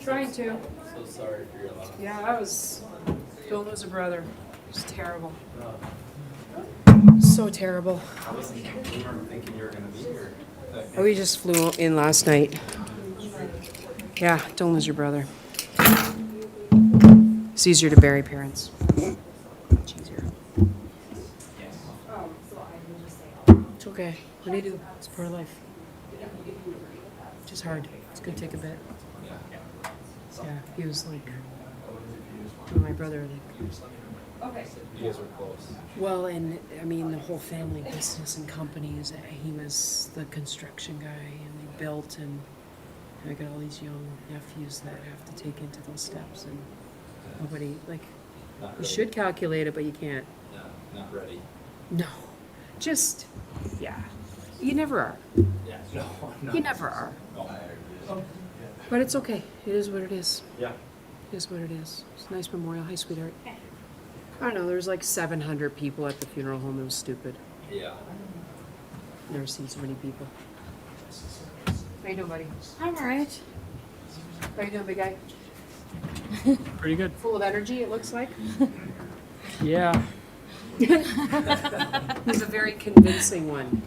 Trying to. So sorry for your loss. Yeah, I was. Don't lose a brother. It was terrible. So terrible. I wasn't. We weren't thinking you were gonna be here. We just flew in last night. Yeah, don't lose your brother. It's easier to bury parents. It's easier. It's okay. What do you do? It's part of life. It's just hard. It's gonna take a bit. Yeah, he was like my brother. Like, You guys were close. well, and I mean the whole family business and companies. He was the construction guy, and they built, and I got all these young nephews that have to take into those steps, and nobody like. Not You ready. should calculate it, but you can't. No, not ready. No, just yeah. You never are. Yeah. No. You never are. No, I agree. But it's okay. It is what it is. Yeah. It is what it is. It's a nice memorial. Hi, sweetheart. I don't know. There was like 700 people at the funeral home. It was stupid. Yeah. Never seen so many people. How you doing, buddy? I'm alright. How you doing, big guy? Pretty good. Full of energy, it looks like. Yeah. He's a very convincing one.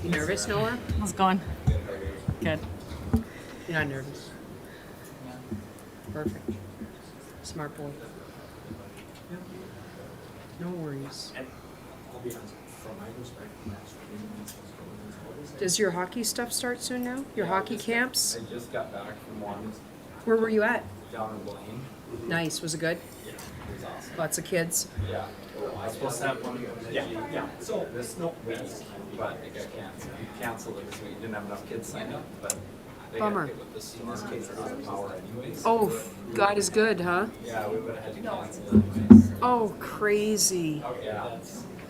You nervous, Noah? How's it going? Good. You're not nervous. Perfect. Smart boy. No worries. I'll be honest. From my perspective, Does your hockey stuff start soon now? Your hockey camps? I just got back from one Where were you at? down in Blaine. Nice. Was it good? Yeah. It was awesome. Lots of kids. Yeah. I was supposed to have one. Yeah. So this week, but it got canceled. We canceled it because we didn't have enough kids signed up. But they Bummer. got hit with the storm. Kids are out of power anyways. Oh, God is good, huh? Yeah, we would have had to cancel anyways. Oh, crazy. Yeah.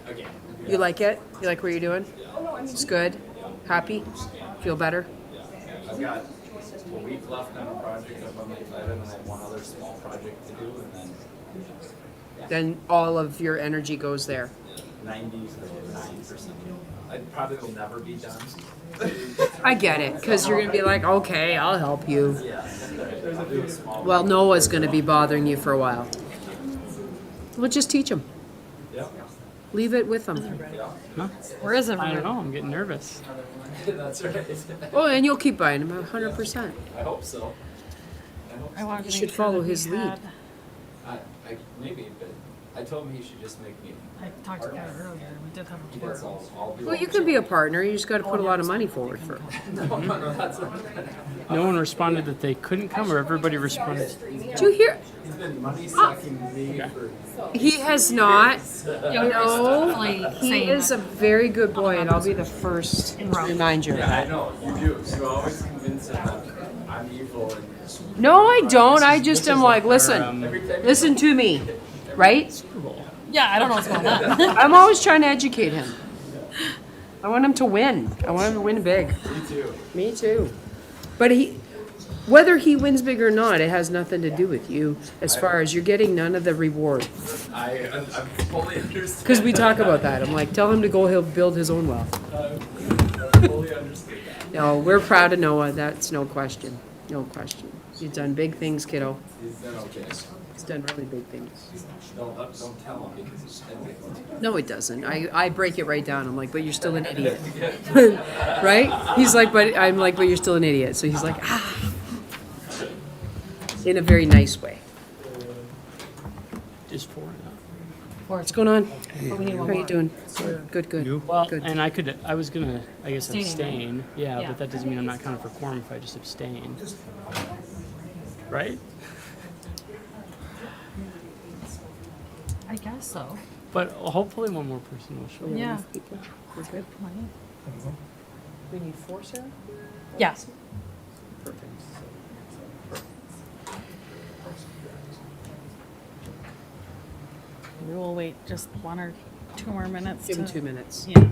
Again. You like it? You like what you're doing? It's good? Happy? Feel better? I've got a week left on a project up on Lake Island, and I have one other small project to do, and then Then all of your energy goes there. 99%. I probably will never be done. I get it, because you're going to be like, okay, I'll help you. Yeah. I'll do a small. Well, Noah's going to be bothering you for a while. Well, just teach him. Yep. Leave it with him. Huh? Where is I everybody? don't know. I'm getting nervous. That's right. Oh, and you'll keep buying him 100%. I hope so. I wanted to You make should sure follow that his we lead. had- Maybe, but I told him he should just make me. I talked to Kat earlier. We did have a That's tour. all. I'll do Well, all you the can be a partner. You just got to put a lot of money forward for it. No, that's not. No one responded that they couldn't come, or everybody responded. Do you hear? He's been money sucking me for. He has not. Yeah, No, definitely he saying is a that. very good boy, and I'll be the first to remind you of Yeah, I that. know you do. You always convince him that I'm evil and. No, I don't. I just am like, listen, listen to me, right? Yeah, I don't know what's going on. I'm always trying to educate him. I want him to win. I want him to win big. Me too. Me too. But whether he wins big or not, it has nothing to do with you. As far as you're getting none of the reward, I'm fully understand. because we talk about that. I'm like, tell him to go. He'll build his own wealth. I fully understand that. No, we're proud of Noah. That's no question. No question. He's done big things, kiddo. He's done okay. He's done really big things. Don't tell him because he's stupid. No, it doesn't. I break it right down. I'm like, but you're still an idiot. Right? He's like, but I'm like, but you're still an idiot. So he's like, ah. In a very nice way. Just four now. What's going on? But we need How one are you more. doing? Good, good. Well, Good. and I was gonna, I guess, Abstaining, abstain. Yeah, Yeah. but that doesn't mean I'm not counted for quorum if I just abstain. Right? I guess so. But hopefully one more person will show up. Yeah. People. We're good. We need 4, Sarah? Yeah. Perfect. We will wait just 1 or 2 more minutes. Give him to- 2 minutes. Yeah.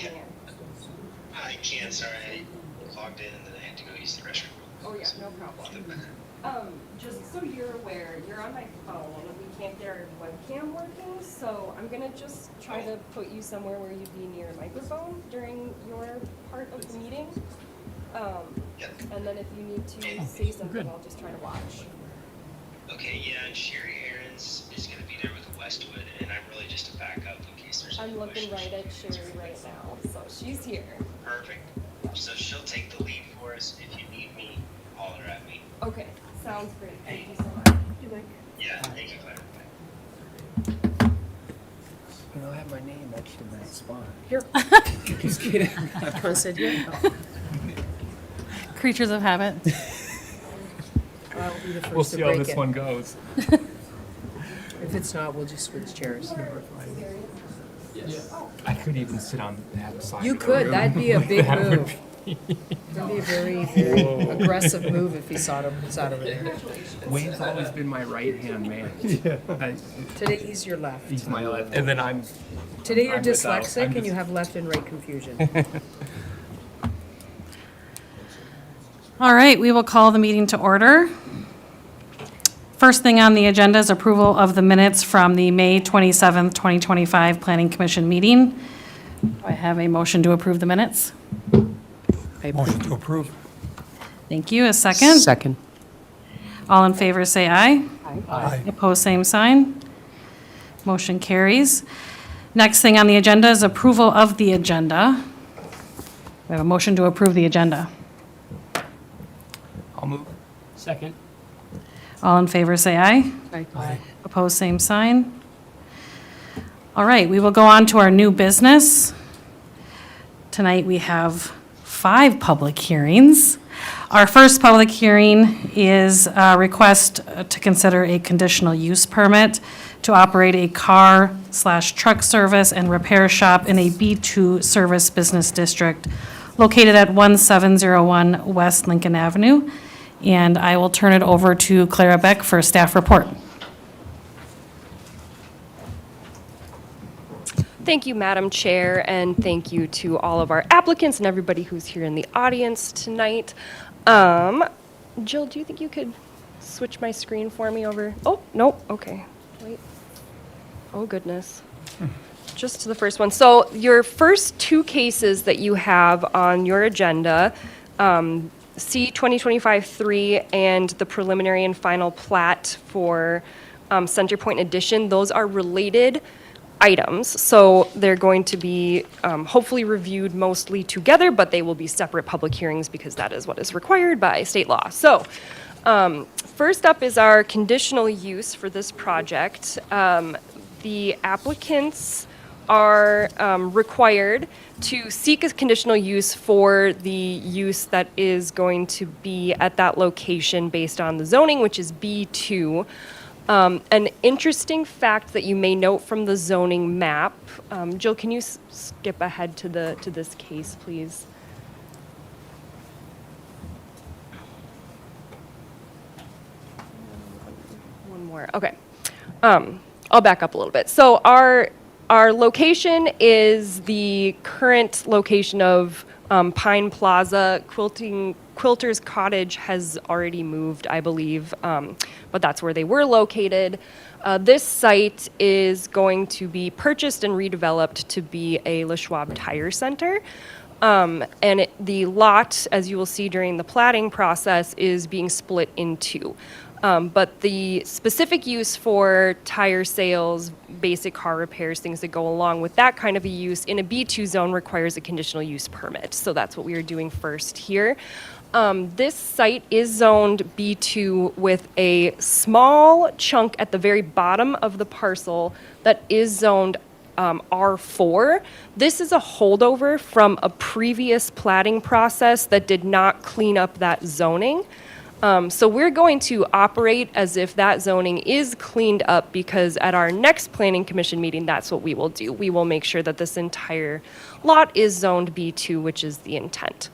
Yeah. I can, sorry, I logged in and then I had to go use the restroom. Oh yeah, no problem. Just so you're aware, you're on my phone. We can't get our webcam working, so I'm gonna just try to put you somewhere where you'd be near a microphone during your part of the meeting. And then if you need to say something, I'll just try to watch. Okay, yeah, and Sherry Aaron's is gonna be there with Westwood, and I'm really just a backup in case there's any I'm looking questions. right at Sherry right now, so she's here. Perfect. So she'll take the lead for us. If you need me, holler at me. Okay, sounds great. Thank you so much. Yeah, thank you, Claire. You know, I have my name etched in that spot. Here. Just kidding. I said, here. Creatures of habit. I'll be the first We'll to see how break this it. one goes. If it's not, we'll just switch chairs. I could even sit on that side. You of the could. room. That'd be a big That would move. That'd be a very, very aggressive move if he sat over there. Wayne's always been my right-hand man. Yeah. Today he's your left. He's my left. And then I'm... Today you're I'm without- dyslexic I'm and you just- have left and right confusion. All right, we will call the meeting to order. First thing on the agenda is approval of the minutes from the May 27th, 2025 Planning Commission meeting. Do I have a motion to approve the minutes? Motion to approve. Thank you. A second? Second. All in favor, say aye. Aye. Opposed, same sign. Motion carries. Next thing on the agenda is approval of the agenda. We have a motion to approve the agenda. I'll move. Second. All in favor, say aye. Aye. Opposed, same sign. All right, we will go on to our new business. Tonight, we have 5 public hearings. Our first public hearing is a request to consider a conditional use permit to operate a car/truck service and repair shop in a B2 service business district located at 1701 West Lincoln Avenue. And I will turn it over to Clara Beck for a staff report. Thank you, Madam Chair, and thank you to all of our applicants and everybody who's here in the audience tonight. Jill, do you think you could switch my screen for me over? Oh, no, okay, wait. Oh, goodness. Just to the first one. So your first 2 cases that you have on your agenda, C 2025-3 and the preliminary and final plat for Center Point Addition, those are related items. So they're going to be hopefully reviewed mostly together, but they will be separate public hearings because that is what is required by state law. So first up is our conditional use for this project. The applicants are required to seek a conditional use for the use that is going to be at that location based on the zoning, which is B2. An interesting fact that you may note from the zoning map, Jill, can you skip ahead to this case, please? One more. Okay. I'll back up a little bit. So our location is the current location of Pine Plaza. Quilter's Cottage has already moved, I believe, but that's where they were located. This site is going to be purchased and redeveloped to be a Le Schwab Tire Center. The lot, as you will see during the platting process, is being split in 2. But the specific use for tire sales, basic car repairs, things that go along with that kind of a use in a B2 zone requires a conditional use permit. So that's what we are doing first here. This site is zoned B2 with a small chunk at the very bottom of the parcel that is zoned R4. This is a holdover from a previous platting process that did not clean up that zoning. So we're going to operate as if that zoning is cleaned up because at our next planning commission meeting, that's what we will do. We will make sure that this entire lot is zoned B2, which is the intent.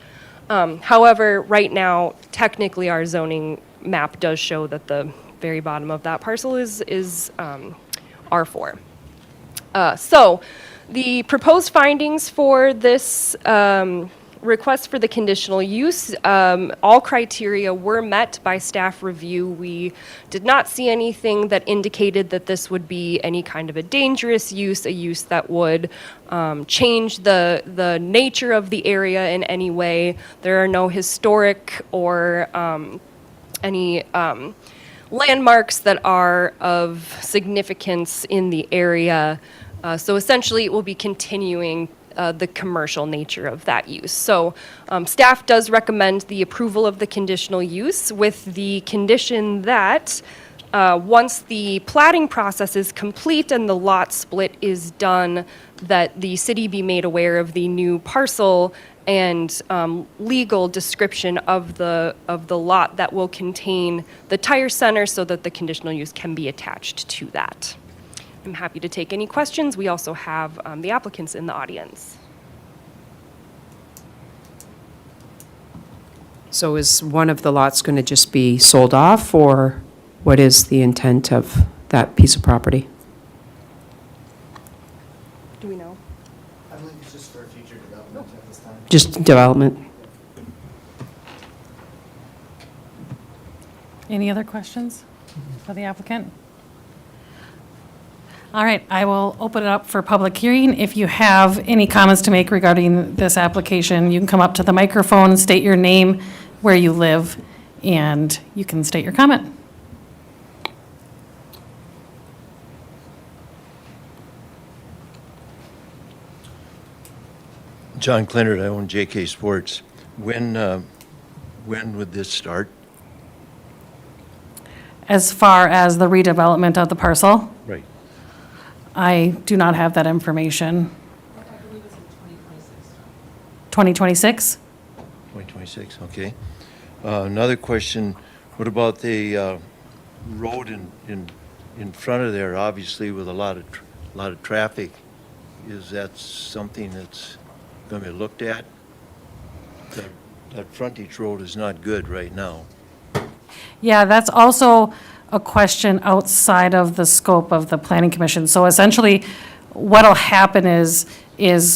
However, right now, technically our zoning map does show that the very bottom of that parcel is R4. So The proposed findings for this request for the conditional use, all criteria were met by staff review. We did not see anything that indicated that this would be any kind of a dangerous use, a use that would change the nature of the area in any way. There are no historic or any landmarks that are of significance in the area. So essentially, it will be continuing the commercial nature of that use. So staff does recommend the approval of the conditional use with the condition that once the platting process is complete and the lot split is done, that the city be made aware of the new parcel and legal description of the lot that will contain the tire center so that the conditional use can be attached to that. I'm happy to take any questions. We also have the applicants in the audience. So is one of the lots going to just be sold off, or what is the intent of that piece of property? Do we know? I believe it's just for future development at this time. Just development? Any other questions for the applicant? All right, I will open it up for public hearing. If you have any comments to make regarding this application, you can come up to the microphone, state your name, where you live, and you can state your comment. John Clinard, I own JK Sports. When would this start? As far as the redevelopment of the parcel, Right. I do not have that information. I believe it's in 2026. 2026? 2026, okay. Another question, what about the road in front of there, obviously with a lot of traffic? Is that something that's going to be looked at? That frontage road is not good right now. Yeah, that's also a question outside of the scope of the planning commission. So essentially, what'll happen is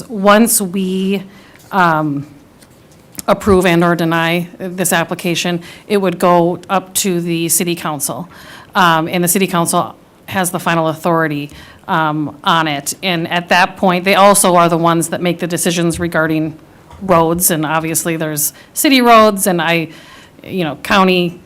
once we approve and/or deny this application, it would go up to the city council. And the city council has the final authority on it. And at that point, they also are the ones that make the decisions regarding roads. And obviously, there's city roads and county,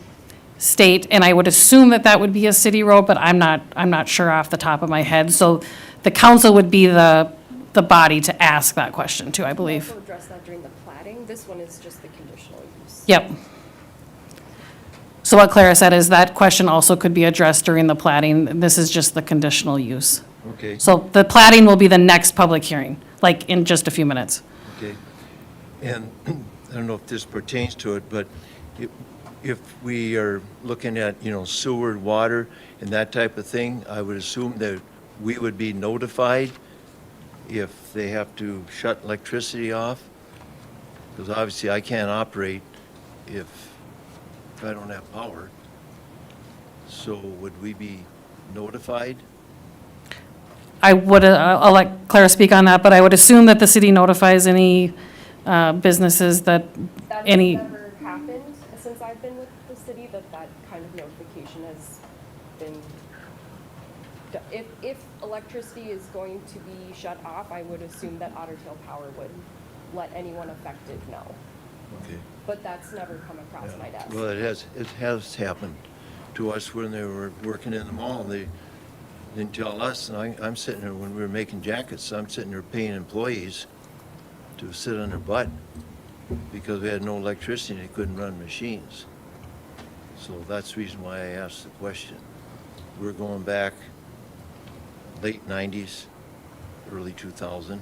state, and I would assume that that would be a city road, but I'm not sure off the top of my head. So the council would be the body to ask that question to, I believe. Also address that during the platting. This one is just the conditional use. Yep. So what Clara said is that question also could be addressed during the platting. This is just the conditional use. Okay. So the platting will be the next public hearing, like in just a few minutes. Okay. And I don't know if this pertains to it, but if we are looking at, sewer, water, and that type of thing, I would assume that we would be notified if they have to shut electricity off? Because obviously I can't operate if I don't have power. So would we be notified? I'll let Clara speak on that, but I would assume that the city notifies any businesses that That any. has never happened since I've been with the city, that kind of notification has been, if electricity is going to be shut off, I would assume that Otter Tail Power would let anyone affected know. Okay. But that's never come across my desk. Well, it has happened to us when they were working in the mall. They didn't tell us, and I'm sitting there, when we were making jackets, I'm sitting there paying employees to sit on their butt because we had no electricity and they couldn't run machines. So that's the reason why I asked the question. We're going back late 90s, early 2000.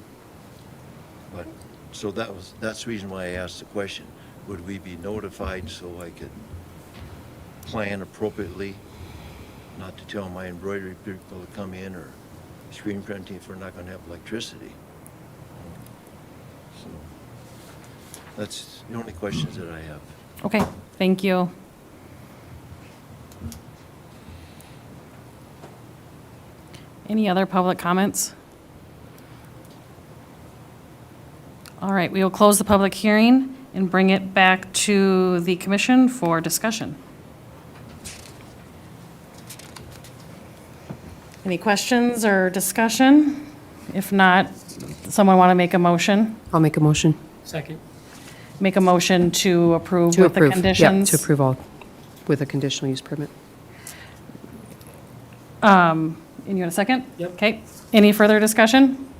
But, so that's the reason why I asked the question. Would we be notified so I could plan appropriately, not to tell my embroidery people to come in or screen printing if we're not going to have electricity? So that's the only questions that I have. Okay, thank you. Any other public comments? All right, we will close the public hearing and bring it back to the commission for discussion. Any questions or discussion? If not, someone want to make a motion? I'll make a motion. Second. Make a motion to approve To with the approve. conditions? Yeah, to approve all with a conditional use permit. And you want a second? Yep. Okay. Any further discussion?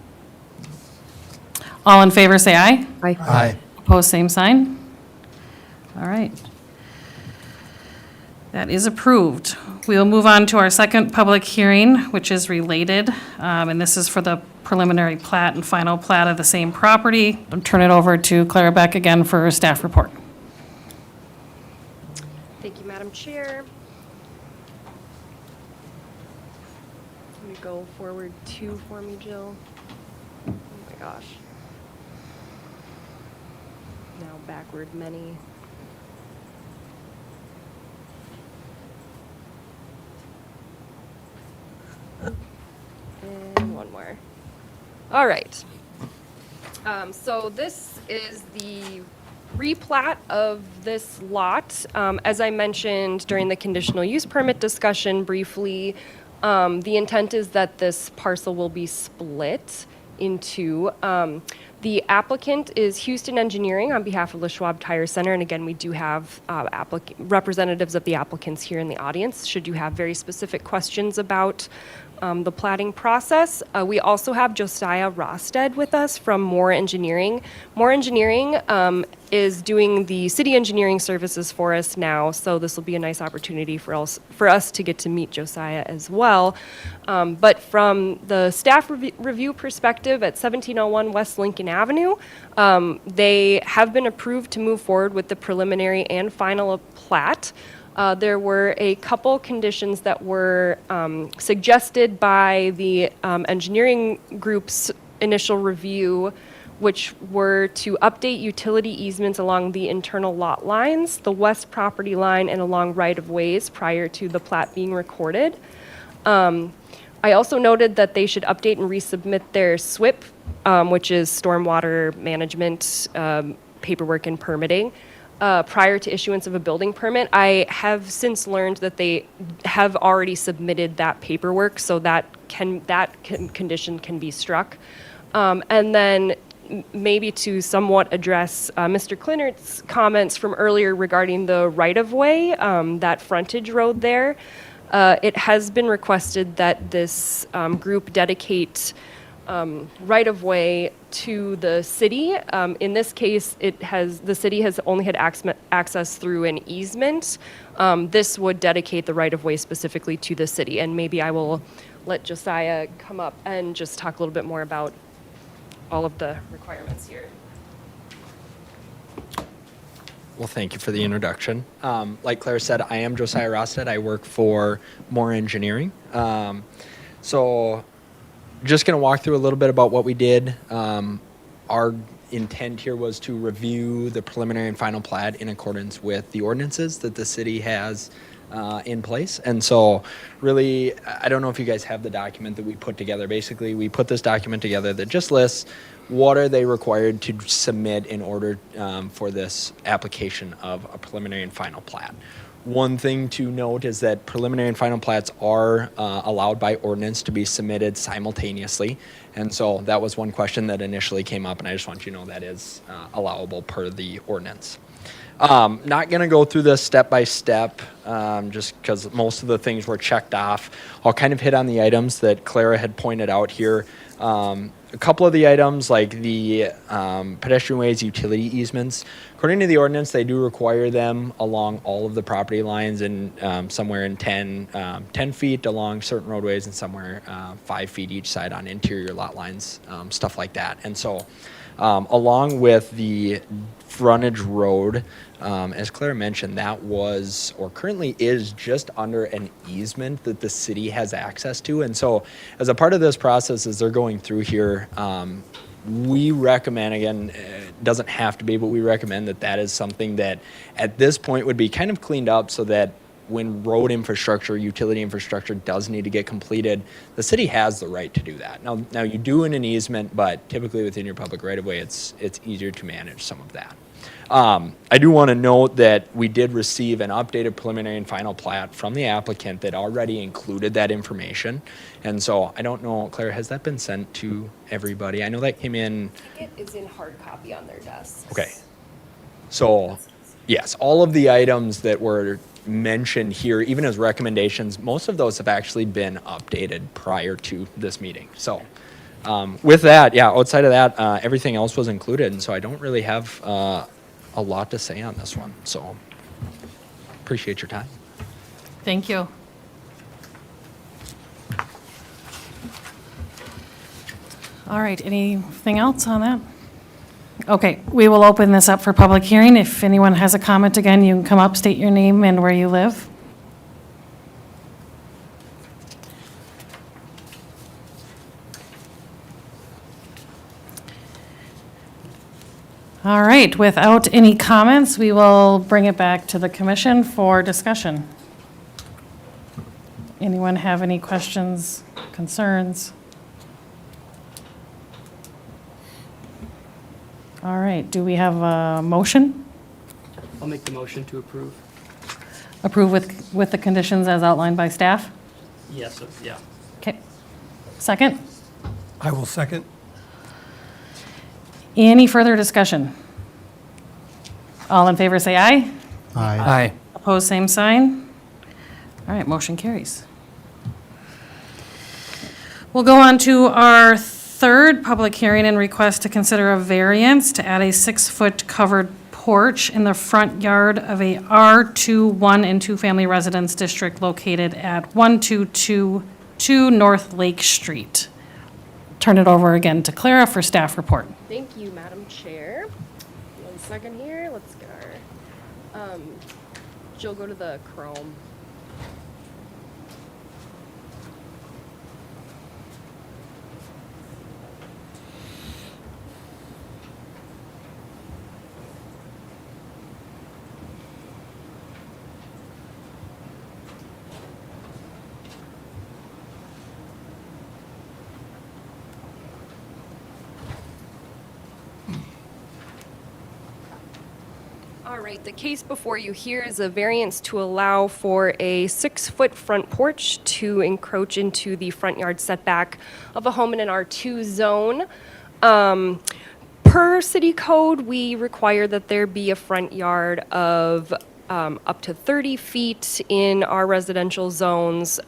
All in favor, say aye. Aye. Aye. Opposed, same sign. All right. That is approved. We will move on to our second public hearing, which is related, and this is for the preliminary plat and final plat of the same property. I'll turn it over to Clara Beck again for a staff report. Thank you, Madam Chair. Let me go forward 2 for me, Jill. Oh my gosh. Now backward many. And 1 more. All right. So this is the replat of this lot. As I mentioned during the conditional use permit discussion briefly, the intent is that this parcel will be split into. The applicant is Houston Engineering on behalf of the Schwab Tire Center. And again, we do have representatives of the applicants here in the audience, should you have very specific questions about the platting process. We also have Josiah Rosted with us from Moore Engineering. Moore Engineering is doing the city engineering services for us now, so this will be a nice opportunity for us to get to meet Josiah as well. But from the staff review perspective at 1701 West Lincoln Avenue, they have been approved to move forward with the preliminary and final plat. There were a couple conditions that were suggested by the engineering group's initial review, which were to update utility easements along the internal lot lines, the west property line, and along right-of-ways prior to the plat being recorded. I also noted that they should update and resubmit their SWIP, which is stormwater management paperwork and permitting, prior to issuance of a building permit. I have since learned that they have already submitted that paperwork, so that condition can be struck. And then maybe to somewhat address Mr. Klinnert's comments from earlier regarding the right-of-way, that frontage road there, it has been requested that this group dedicate right-of-way to the city. In this case, the city has only had access through an easement. This would dedicate the right-of-way specifically to the city, and maybe I will let Josiah come up and just talk a little bit more about all of the requirements here. Well, thank you for the introduction. Like Claire said, I am Josiah Rosted. I work for Moore Engineering. So just going to walk through a little bit about what we did. Our intent here was to review the preliminary and final plat in accordance with the ordinances that the city has in place. And so really, I don't know if you guys have the document that we put together. Basically, we put this document together that just lists what are they required to submit in order for this application of a preliminary and final plat. One thing to note is that preliminary and final plats are allowed by ordinance to be submitted simultaneously. And so that was one question that initially came up, and I just want you to know that is allowable per the ordinance. Not going to go through this step by step, just because most of the things were checked off. I'll kind of hit on the items that Clara had pointed out here. A couple of the items, like the pedestrian ways, utility easements, according to the ordinance, they do require them along all of the property lines and somewhere in 10 feet along certain roadways and somewhere 5 feet each side on interior lot lines, stuff like that. And so along with the frontage road, as Claire mentioned, that was or currently is just under an easement that the city has access to. And so as a part of this process, as they're going through here, we recommend, again, it doesn't have to be, but we recommend that that is something that at this point would be kind of cleaned up so that when road infrastructure, utility infrastructure does need to get completed, the city has the right to do that. Now you do in an easement, but typically within your public right of way, it's easier to manage some of that. I do want to note that we did receive an updated preliminary and final plat from the applicant that already included that information. And so I don't know, Claire, has that been sent to everybody? I know that came in. It is in hard copy on their desks. Okay. So, yes, all of the items that were mentioned here, even as recommendations, most of those have actually been updated prior to this meeting. So, with that, yeah, outside of that, everything else was included, and so I don't really have a lot to say on this one. So, appreciate your time. Thank you. All right, anything else on that? Okay, we will open this up for public hearing. If anyone has a comment, again, you can come up, state your name and where you live. All right, without any comments, we will bring it back to the commission for discussion. Anyone have any questions, concerns? All right, do we have a motion? I'll make the motion to approve. Approve with the conditions as outlined by staff? Yes, yeah. Okay. Second? I will second. Any further discussion? All in favor, say aye. Aye. Opposed, same sign. All right, motion carries. We'll go on to our third public hearing and request to consider a variance to add a 6-foot covered porch in the front yard of a R2 1 and 2 family residence district located at 1222 North Lake Street. Turn it over again to Clara for staff report. Thank you, Madam Chair. 1 second here, let's get our, Jill, go to the Chrome. All right, the case before you here is a variance to allow for a 6-foot front porch to encroach into the front yard setback of a home in an R2 zone. Per city code, we require that there be a front yard of up to 30 feet in our residential zones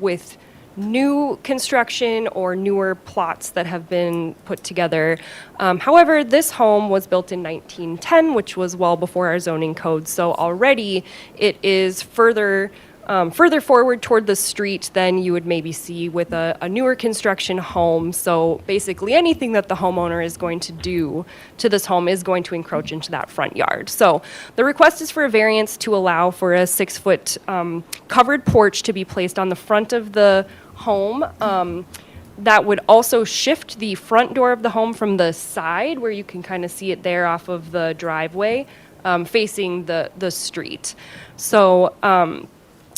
with new construction or newer plots that have been put together. However, this home was built in 1910, which was well before our zoning code. So already it is further forward toward the street than you would maybe see with a newer construction home. So basically anything that the homeowner is going to do to this home is going to encroach into that front yard. So the request is for a variance to allow for a 6-foot covered porch to be placed on the front of the home. That would also shift the front door of the home from the side, where you can kind of see it there off of the driveway, facing the street. So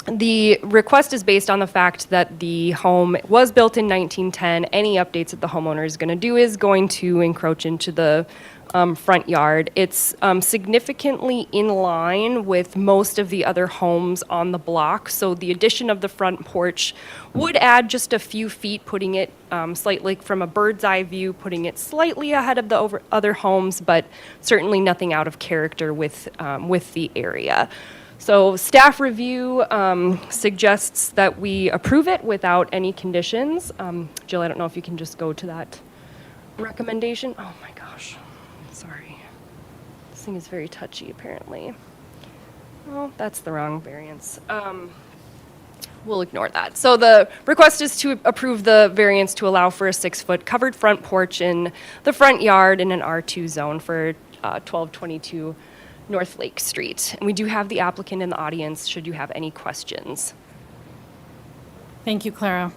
the request is based on the fact that the home was built in 1910. Any updates that the homeowner is going to do is going to encroach into the front yard. It's significantly in line with most of the other homes on the block. So the addition of the front porch would add just a few feet, putting it slightly from a bird's eye view, putting it slightly ahead of the other homes, but certainly nothing out of character with the area. So staff review suggests that we approve it without any conditions. Jill, I don't know if you can just go to that recommendation. Oh my gosh, sorry. This thing is very touchy apparently. Oh, that's the wrong variance. We'll ignore that. So the request is to approve the variance to allow for a 6-foot covered front porch in the front yard in an R2 zone for 1222 North Lake Street. And we do have the applicant in the audience should you have any questions. Thank you, Clara.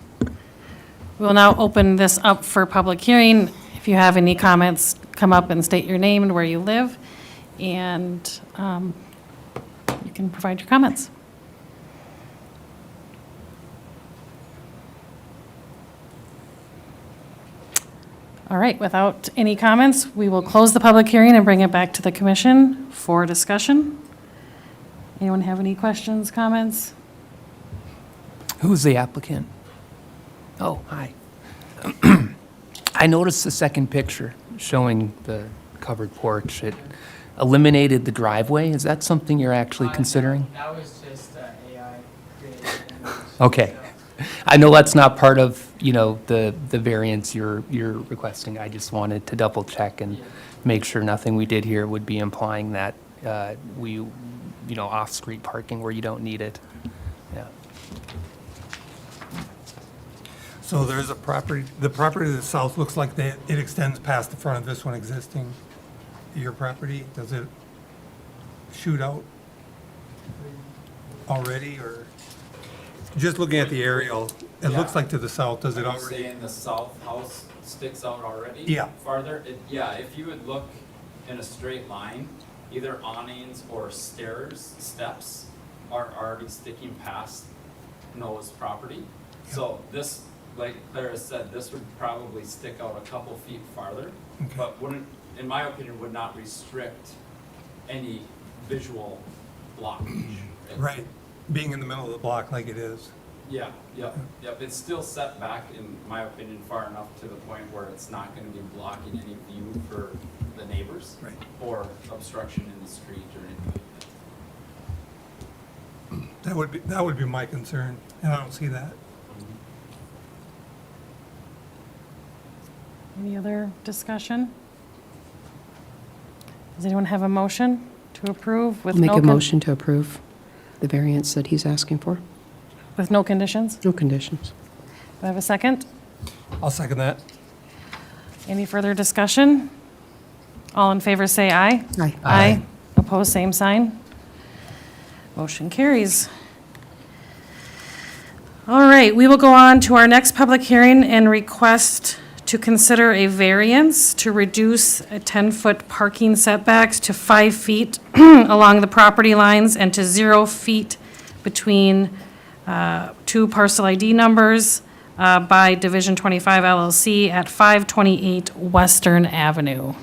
We'll now open this up for public hearing. If you have any comments, come up and state your name and where you live, and you can provide your comments. All right, without any comments, we will close the public hearing and bring it back to the commission for discussion. Anyone have any questions, comments? Who's the applicant? Oh, hi. I noticed the second picture showing the covered porch. It eliminated the driveway. Is that something you're actually considering? That was just AI created. Okay. I know that's not part of, the variance you're requesting. I just wanted to double check and make sure nothing we did here would be implying that off-street parking where you don't need it. Yeah. So there's a property, the property to the south looks like it extends past the front of this one existing, your property. Does it shoot out already, or? Just looking at the aerial, it looks like to the south, does it Are you already? saying the south house sticks out already? Yeah. Farther? Yeah, if you would look in a straight line, either awnings or steps are already sticking past Noah's property. So this, like Clara said, this would probably stick out a couple feet farther, Okay. but wouldn't, in my opinion, would not restrict any visual blockage. Right, being in the middle of the block like it is. Yeah, yep. It's still set back, in my opinion, far enough to the point where it's not gonna be blocking any view for the neighbors. Right. Or obstruction in the street or anything like that. That would be my concern, and I don't see that. Any other discussion? Does anyone have a motion to approve with no? Make a motion to approve the variance that he's asking for. With no conditions? No conditions. Do I have a second? I'll second that. Any further discussion? All in favor say aye. Aye. Aye. Opposed, same sign. Motion carries. All right, we will go on to our next public hearing and request to consider a variance to reduce a 10-foot parking setbacks to 5 feet along the property lines and to 0 feet between two parcel ID numbers by Division 25 LLC at 528 Western Avenue.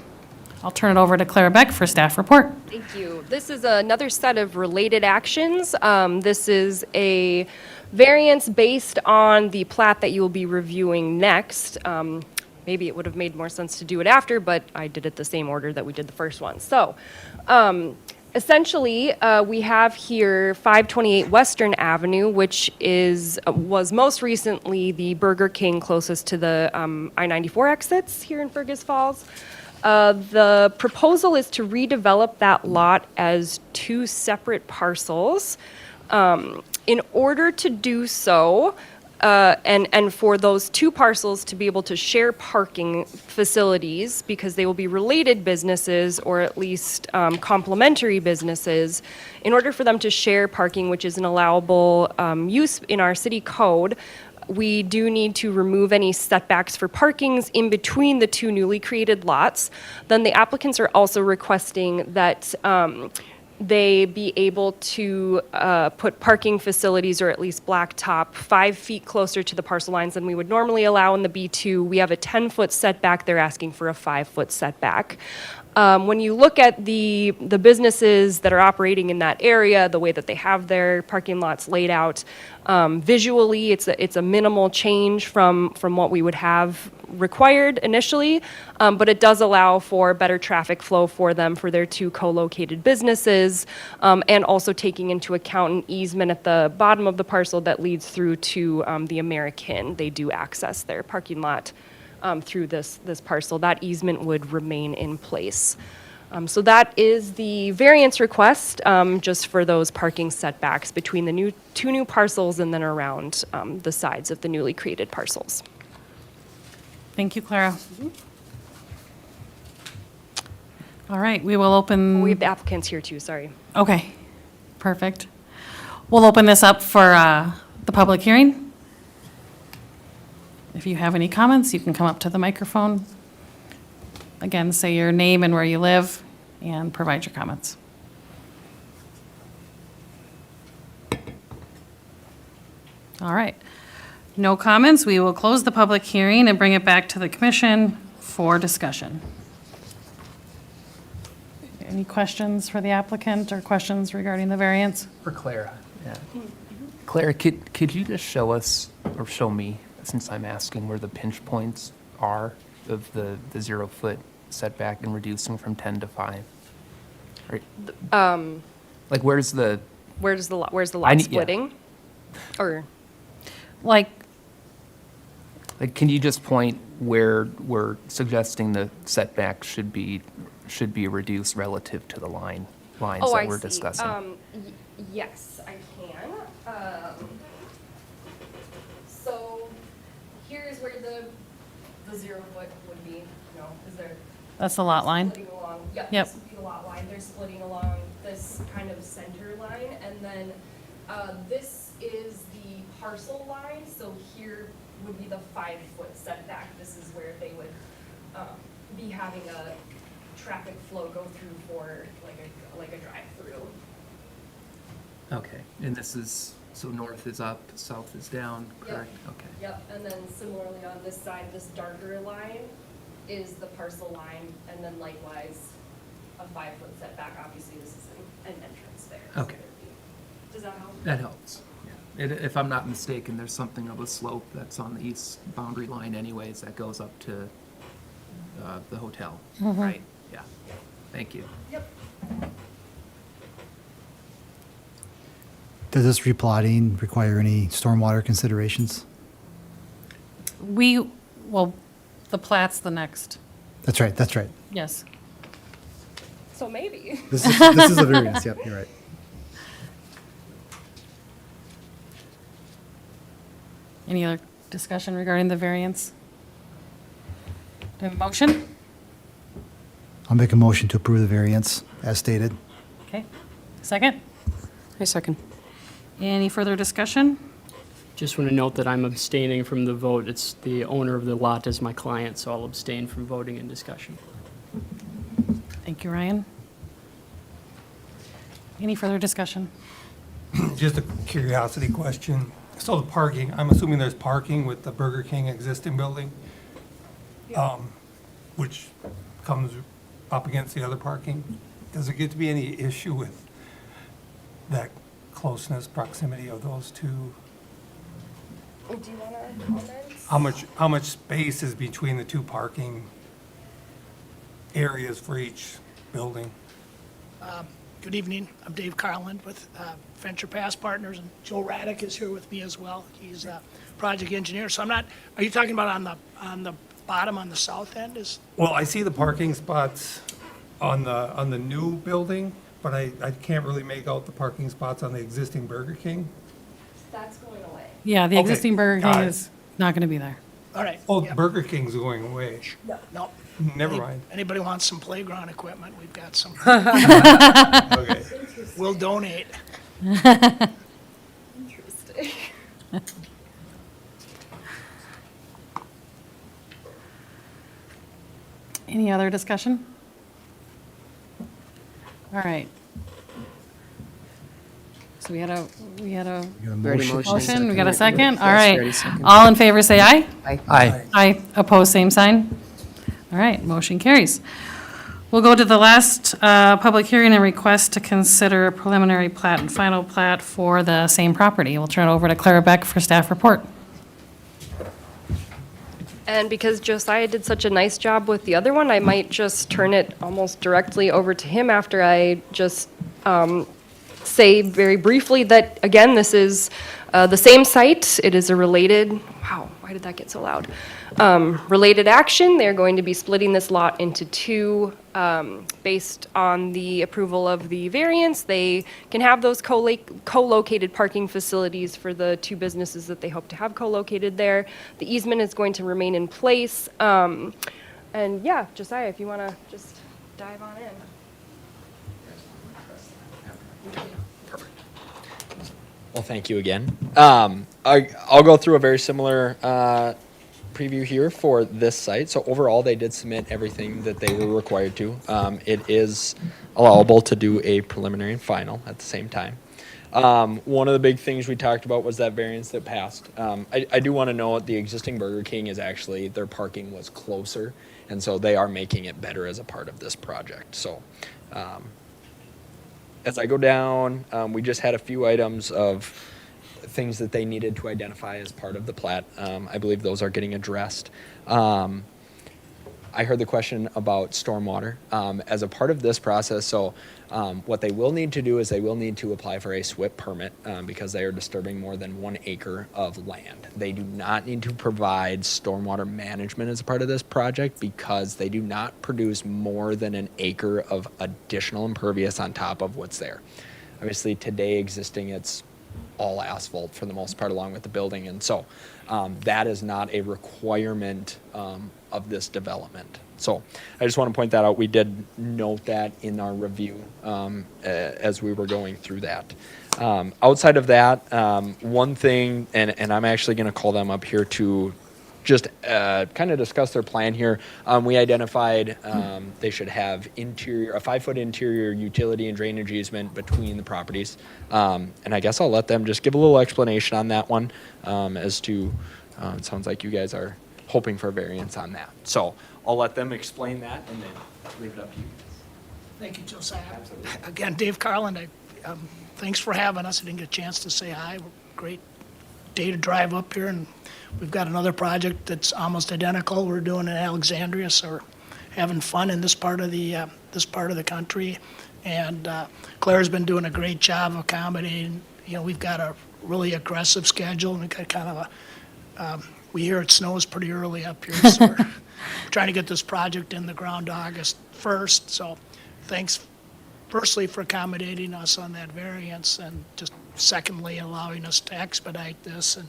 I'll turn it over to Clara Beck for staff report. Thank you. This is another set of related actions. This is a variance based on the plat that you will be reviewing next. Maybe it would have made more sense to do it after, but I did it the same order that we did the first one. So essentially, we have here 528 Western Avenue, which was most recently the Burger King closest to the I-94 exits here in Fergus Falls. The proposal is to redevelop that lot as 2 separate parcels. In order to do so, and for those 2 parcels to be able to share parking facilities, because they will be related businesses or at least complementary businesses, in order for them to share parking, which is an allowable use in our city code, we do need to remove any setbacks for parkings in between the 2 newly created lots. Then the applicants are also requesting that they be able to put parking facilities or at least blacktop 5 feet closer to the parcel lines than we would normally allow in the B2. We have a 10-foot setback. They're asking for a 5-foot setback. When you look at the businesses that are operating in that area, the way that they have their parking lots laid out, visually, it's a minimal change from what we would have required initially, but it does allow for better traffic flow for them for their 2 co-located businesses, and also taking into account an easement at the bottom of the parcel that leads through to the American. They do access their parking lot through this parcel. That easement would remain in place. So that is the variance request, just for those parking setbacks between the 2 new parcels and then around the sides of the newly created parcels. Thank you, Clara. All right, we will open. We have the applicants here too, sorry. Okay, perfect. We'll open this up for the public hearing. If you have any comments, you can come up to the microphone. Again, say your name and where you live and provide your comments. All right. No comments. We will close the public hearing and bring it back to the commission for discussion. Any questions for the applicant or questions regarding the variance? For Clara, yeah. Clara, could you just show us, or show me, since I'm asking where the pinch points are of the 0-foot setback and reducing from 10 to 5? Right. Like, where's the Where's the I lot need- yeah. splitting? Or, Like, can you just point where we're suggesting the setback should be reduced relative to the lines oh, that I we're see. discussing? Yes, I can. So here's where the 0 foot would be, is there? that's the lot line? Splitting along, yep, Yep. this would be the lot line. They're splitting along this kind of center line, and then, this is the parcel line, so here would be the 5-foot setback. This is where they would, be having a traffic flow go through for like a drive-through. Okay, and this is, so north is up, south is down, Yep. correct? Okay. Yep, and then similarly on this side, this darker line is the parcel line, and then likewise, a 5-foot setback. Obviously, this is an entrance there. so Okay. there'd be- Does that help? That helps. Yeah. If I'm not mistaken, there's something of a slope that's on the east boundary line anyways that goes up to the hotel, right? Yeah. Thank you. Yep. Does this replotting require any stormwater considerations? Well, the plat's the next, That's right, that's right. yes. So maybe. This is a variance, yep, you're right. Any other discussion regarding the variance? Do we have a motion? I'll make a motion to approve the variance as stated. Okay. Second? I second. Any further discussion? Just want to note that I'm abstaining from the vote. It's the owner of the lot is my client, so I'll abstain from voting in discussion. Thank you, Ryan. Any further discussion? Just a curiosity question. So the parking, I'm assuming there's parking with the Burger King existing building, which comes up against the other parking. Does it get to be any issue with that closeness, proximity of those two? Do you want to comment? How much space is between the two parking areas for each building? Good evening. I'm Dave Carlin with Venture Pass Partners, and Joe Raddick is here with me as well. He's a project engineer. So I'm not. Are you talking about on the bottom on the south end? Well, I see the parking spots on the new building, but I can't really make out the parking spots on the existing Burger King. That's going away. Yeah, the Okay, existing Burger got King it. is not going to be there. All right. Oh, Yep. Burger King's going away. No. Never mind. Anybody wants some playground equipment? We've got some. Okay. We'll donate. Interesting. Any other discussion? All right. So we had a You got a Already motion? motion, we got a second? All Yes, right. already second. All in favor, say aye. Aye. Aye. Opposed, same sign. All right, motion carries. We'll go to the last public hearing and request to consider a preliminary plat and final plat for the same property. We'll turn it over to Clara Beck for staff report. And because Josiah did such a nice job with the other one, I might just turn it almost directly over to him after I just say very briefly that, again, this is the same site. It is a related, wow, why did that get so loud? Related action. They're going to be splitting this lot into two based on the approval of the variance. They can have those co-located parking facilities for the two businesses that they hope to have co-located there. The easement is going to remain in place. And yeah, Josiah, if you want to just dive on in. Well, thank you again. I'll go through a very similar preview here for this site. So overall, they did submit everything that they were required to. It is allowable to do a preliminary and final at the same time. One of the big things we talked about was that variance that passed. I do want to note the existing Burger King is actually, their parking was closer, and so they are making it better as a part of this project. So as I go down, we just had a few items of things that they needed to identify as part of the plat. I believe those are getting addressed. I heard the question about stormwater as a part of this process. So what they will need to do is they will need to apply for a SWIP permit because they are disturbing more than 1 acre of land. They do not need to provide stormwater management as a part of this project because they do not produce more than 1 acre of additional impervious on top of what's there. Obviously today existing, it's all asphalt for the most part along with the building. And so that is not a requirement of this development. So I just want to point that out. We did note that in our review as we were going through that. Outside of that, one thing, and I'm actually going to call them up here to just kind of discuss their plan here. We identified they should have a 5-foot interior utility and drainage easement between the properties. And I guess I'll let them just give a little explanation on that one as to, it sounds like you guys are hoping for a variance on that. So I'll let them explain that and then leave it up to you. Thank you, Josiah. Again, Dave Carlin, thanks for having us. I didn't get a chance to say hi. Great day to drive up here, and we've got another project that's almost identical. We're doing in Alexandria, so we're having fun in this part of the country. And Claire's been doing a great job of accommodating. You know, we've got a really aggressive schedule, and we've got kind of a we hear it snows pretty early up here, so we're trying to get this project in the ground August 1st. So thanks, firstly, for accommodating us on that variance, and just secondly, allowing us to expedite this. And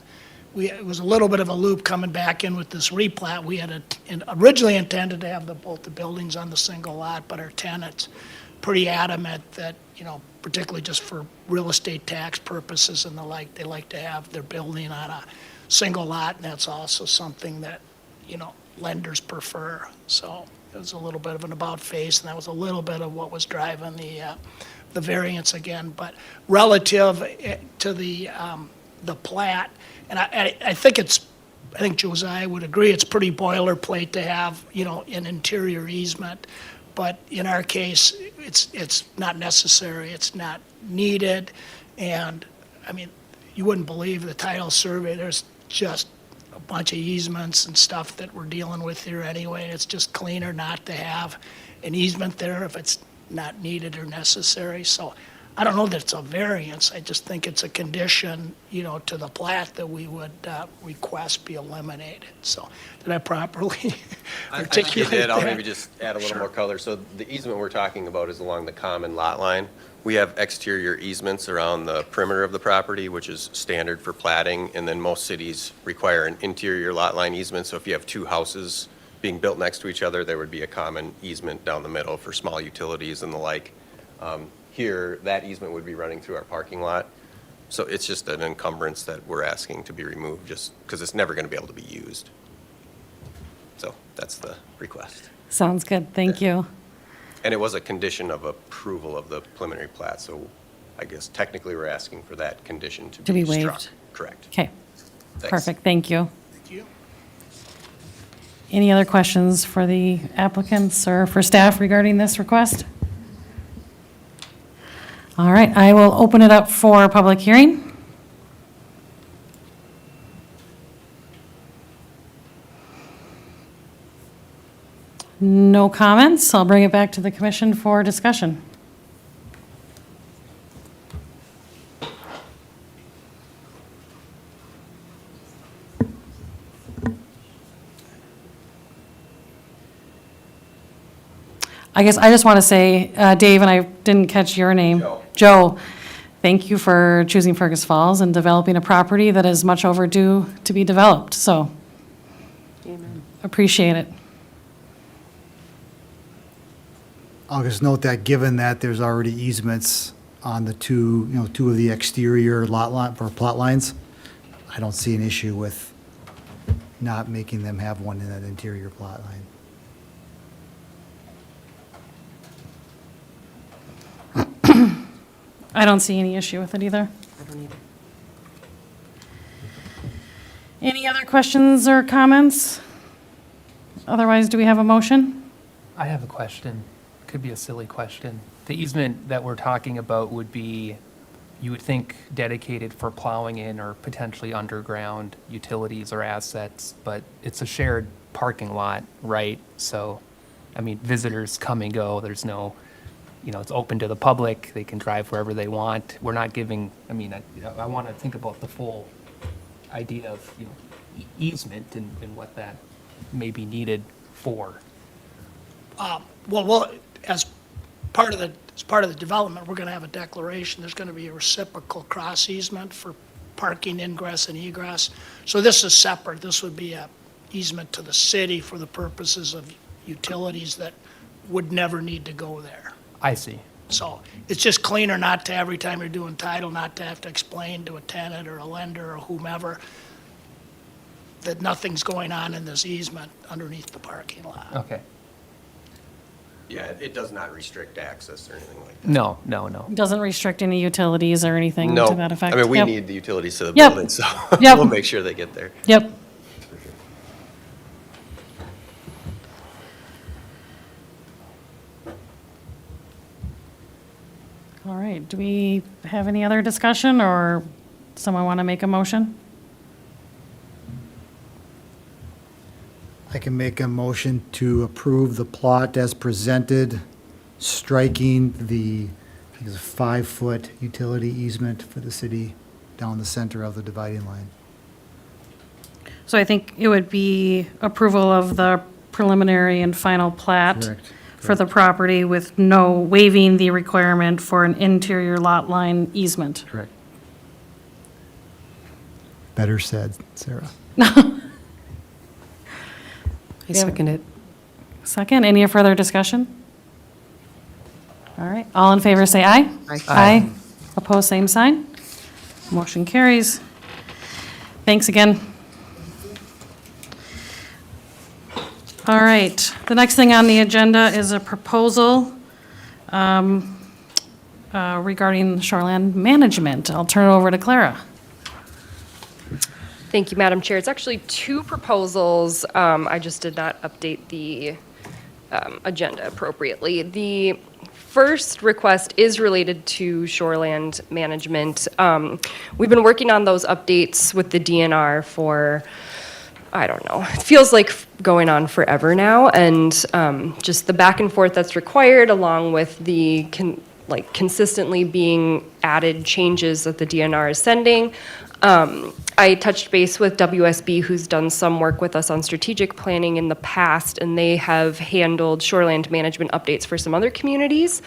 it was a little bit of a loop coming back in with this replat. We had originally intended to have both the buildings on the single lot, but our tenants pretty adamant that, you know, particularly just for real estate tax purposes and the like, they like to have their building on a single lot, and that's also something that, you know, lenders prefer. So it was a little bit of an about face, and that was a little bit of what was driving the variance again. But relative to the plat, and I think Josiah would agree, it's pretty boilerplate to have, you know, an interior easement. But in our case, it's not necessary, it's not needed. And I mean, you wouldn't believe the title survey, there's just a bunch of easements and stuff that we're dealing with here anyway. And it's just cleaner not to have an easement there if it's not needed or necessary. So I don't know that it's a variance. I just think it's a condition, you know, to the plat that we would request be eliminated. So did I properly I think you articulate did. I'll that? maybe just add a little Sure. more color. So the easement we're talking about is along the common lot line. We have exterior easements around the perimeter of the property, which is standard for platting, and then most cities require an interior lot line easement. So if you have 2 houses being built next to each other, there would be a common easement down the middle for small utilities and the like. Here, that easement would be running through our parking lot. So it's just an encumbrance that we're asking to be removed just because it's never going to be able to be used. So that's the request. Sounds good, thank you. And it was a condition of approval of the preliminary plat, so I guess technically we're asking for that condition to be struck. waived. Correct. Okay, Thanks. perfect, thank you. Thank you. Any other questions for the applicants or for staff regarding this request? All right, I will open it up for public hearing. No comments. I'll bring it back to the commission for discussion. I guess I just want to say, Dave, and I didn't catch your name. Joe, thank you for choosing Fergus Falls and developing a property that is much overdue to be developed, so appreciate it. I'll just note that given that there's already easements on the two of the exterior plot lines, I don't see an issue with not making them have one in that interior plot line. I don't see any issue with it either. I don't either. Any other questions or comments? Otherwise, do we have a motion? I have a question. Could be a silly question. The easement that we're talking about would be, you would think, dedicated for plowing in or potentially underground utilities or assets, but it's a shared parking lot, right? So, I mean, visitors come and go. There's no, it's open to the public. They can drive wherever they want. We're not giving, I want to think about the full idea of, easement and what that may be needed for. Well, as part of the development, we're going to have a declaration. There's going to be a reciprocal cross easement for parking ingress and egress. So this is separate. This would be a easement to the city for the purposes of utilities that would never need to go there. I see. So it's just cleaner not to, every time you're doing title, not to have to explain to a tenant or a lender or whomever that nothing's going on in this easement underneath the parking lot. Okay. Yeah, it does not restrict access or anything like that. No. Doesn't restrict any utilities or anything No, to that effect? I mean, we Yep. need the utilities to the Yep. building, so Yep. we'll make sure they get there. Yep. All right, do we have any other discussion, or someone want to make a motion? I can make a motion to approve the plot as presented, striking the, I think it's a 5-foot utility easement for the city down the center of the dividing line. So I think it would be approval of the preliminary and final plat Correct. for the property with no waiving the requirement for an interior lot line easement. Correct. Better said, Sarah. I second it. Second, any further discussion? All right, all in favor say aye. Aye. Aye. Opposed, same sign. Motion carries. Thanks again. All right, the next thing on the agenda is a proposal regarding shoreland management. I'll turn it over to Clara. Thank you, Madam Chair. It's actually two proposals. I just did not update the agenda appropriately. The first request is related to shoreland management. We've been working on those updates with the DNR for, I don't know, it feels like going on forever now, and just the back and forth that's required, along with the consistently being added changes that the DNR is sending. I touched base with WSB, who's done some work with us on strategic planning in the past, and they have handled shoreland management updates for some other communities.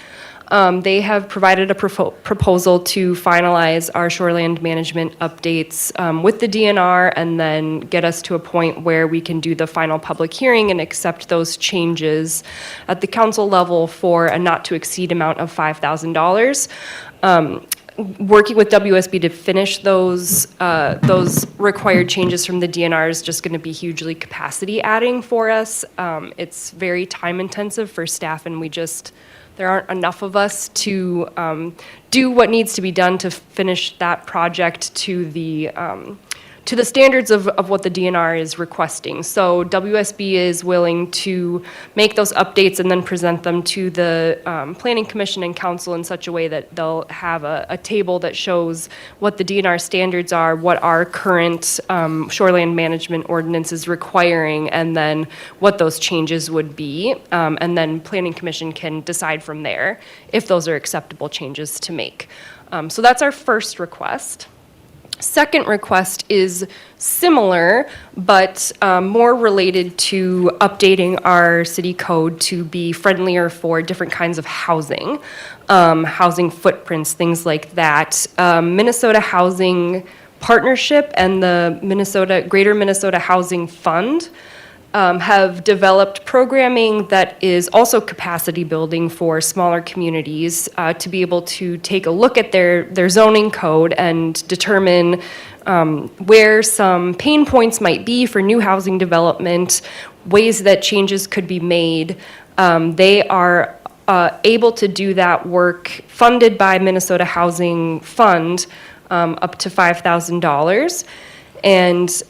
They have provided a proposal to finalize our shoreland management updates with the DNR, and then get us to a point where we can do the final public hearing and accept those changes at the council level for a not-to-exceed amount of $5,000. Working with WSB to finish those required changes from the DNR is just going to be hugely capacity adding for us. It's very time intensive for staff, and there aren't enough of us to do what needs to be done to finish that project to the standards of what the DNR is requesting. So WSB is willing to make those updates and then present them to the Planning Commission and Council in such a way that they'll have a table that shows what the DNR standards are, what our current shoreland management ordinance is requiring, and then what those changes would be. And then Planning Commission can decide from there if those are acceptable changes to make. So that's our first request. Second request is similar, but more related to updating our city code to be friendlier for different kinds of housing, housing footprints, things like that. Minnesota Housing Partnership and the Greater Minnesota Housing Fund have developed programming that is also capacity building for smaller communities to be able to take a look at their zoning code and determine where some pain points might be for new housing development, ways that changes could be made. They are able to do that work funded by Minnesota Housing Fund, up to $5,000, and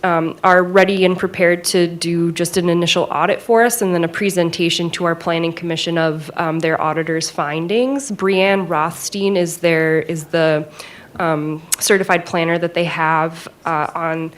are ready and prepared to do just an initial audit for us and then a presentation to our planning commission of their auditor's findings. Brianne Rothstein is the certified planner that they have on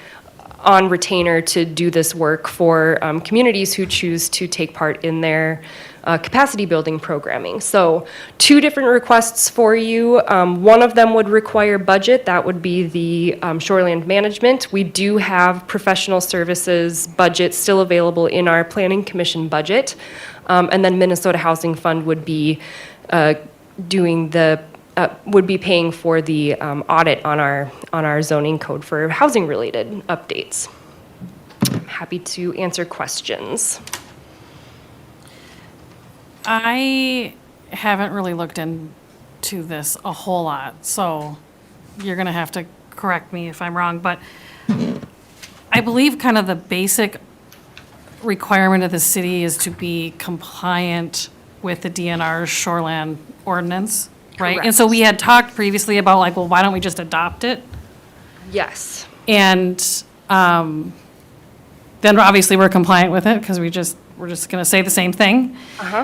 retainer to do this work for communities who choose to take part in their capacity building programming. So 2 different requests for you. One of them would require budget. That would be the shoreland management. We do have professional services budget still available in our planning commission budget. And then Minnesota Housing Fund would be would be paying for the audit on our zoning code for housing related updates. I'm happy to answer questions. I haven't really looked into this a whole lot, so you're gonna have to correct me if I'm wrong, but I believe kind of the basic requirement of the city is to be compliant with the DNR's shoreland ordinance, right? And so we had talked previously about like, well, why don't we just adopt it? Yes. And then obviously we're compliant with it because we're just going to say the same thing.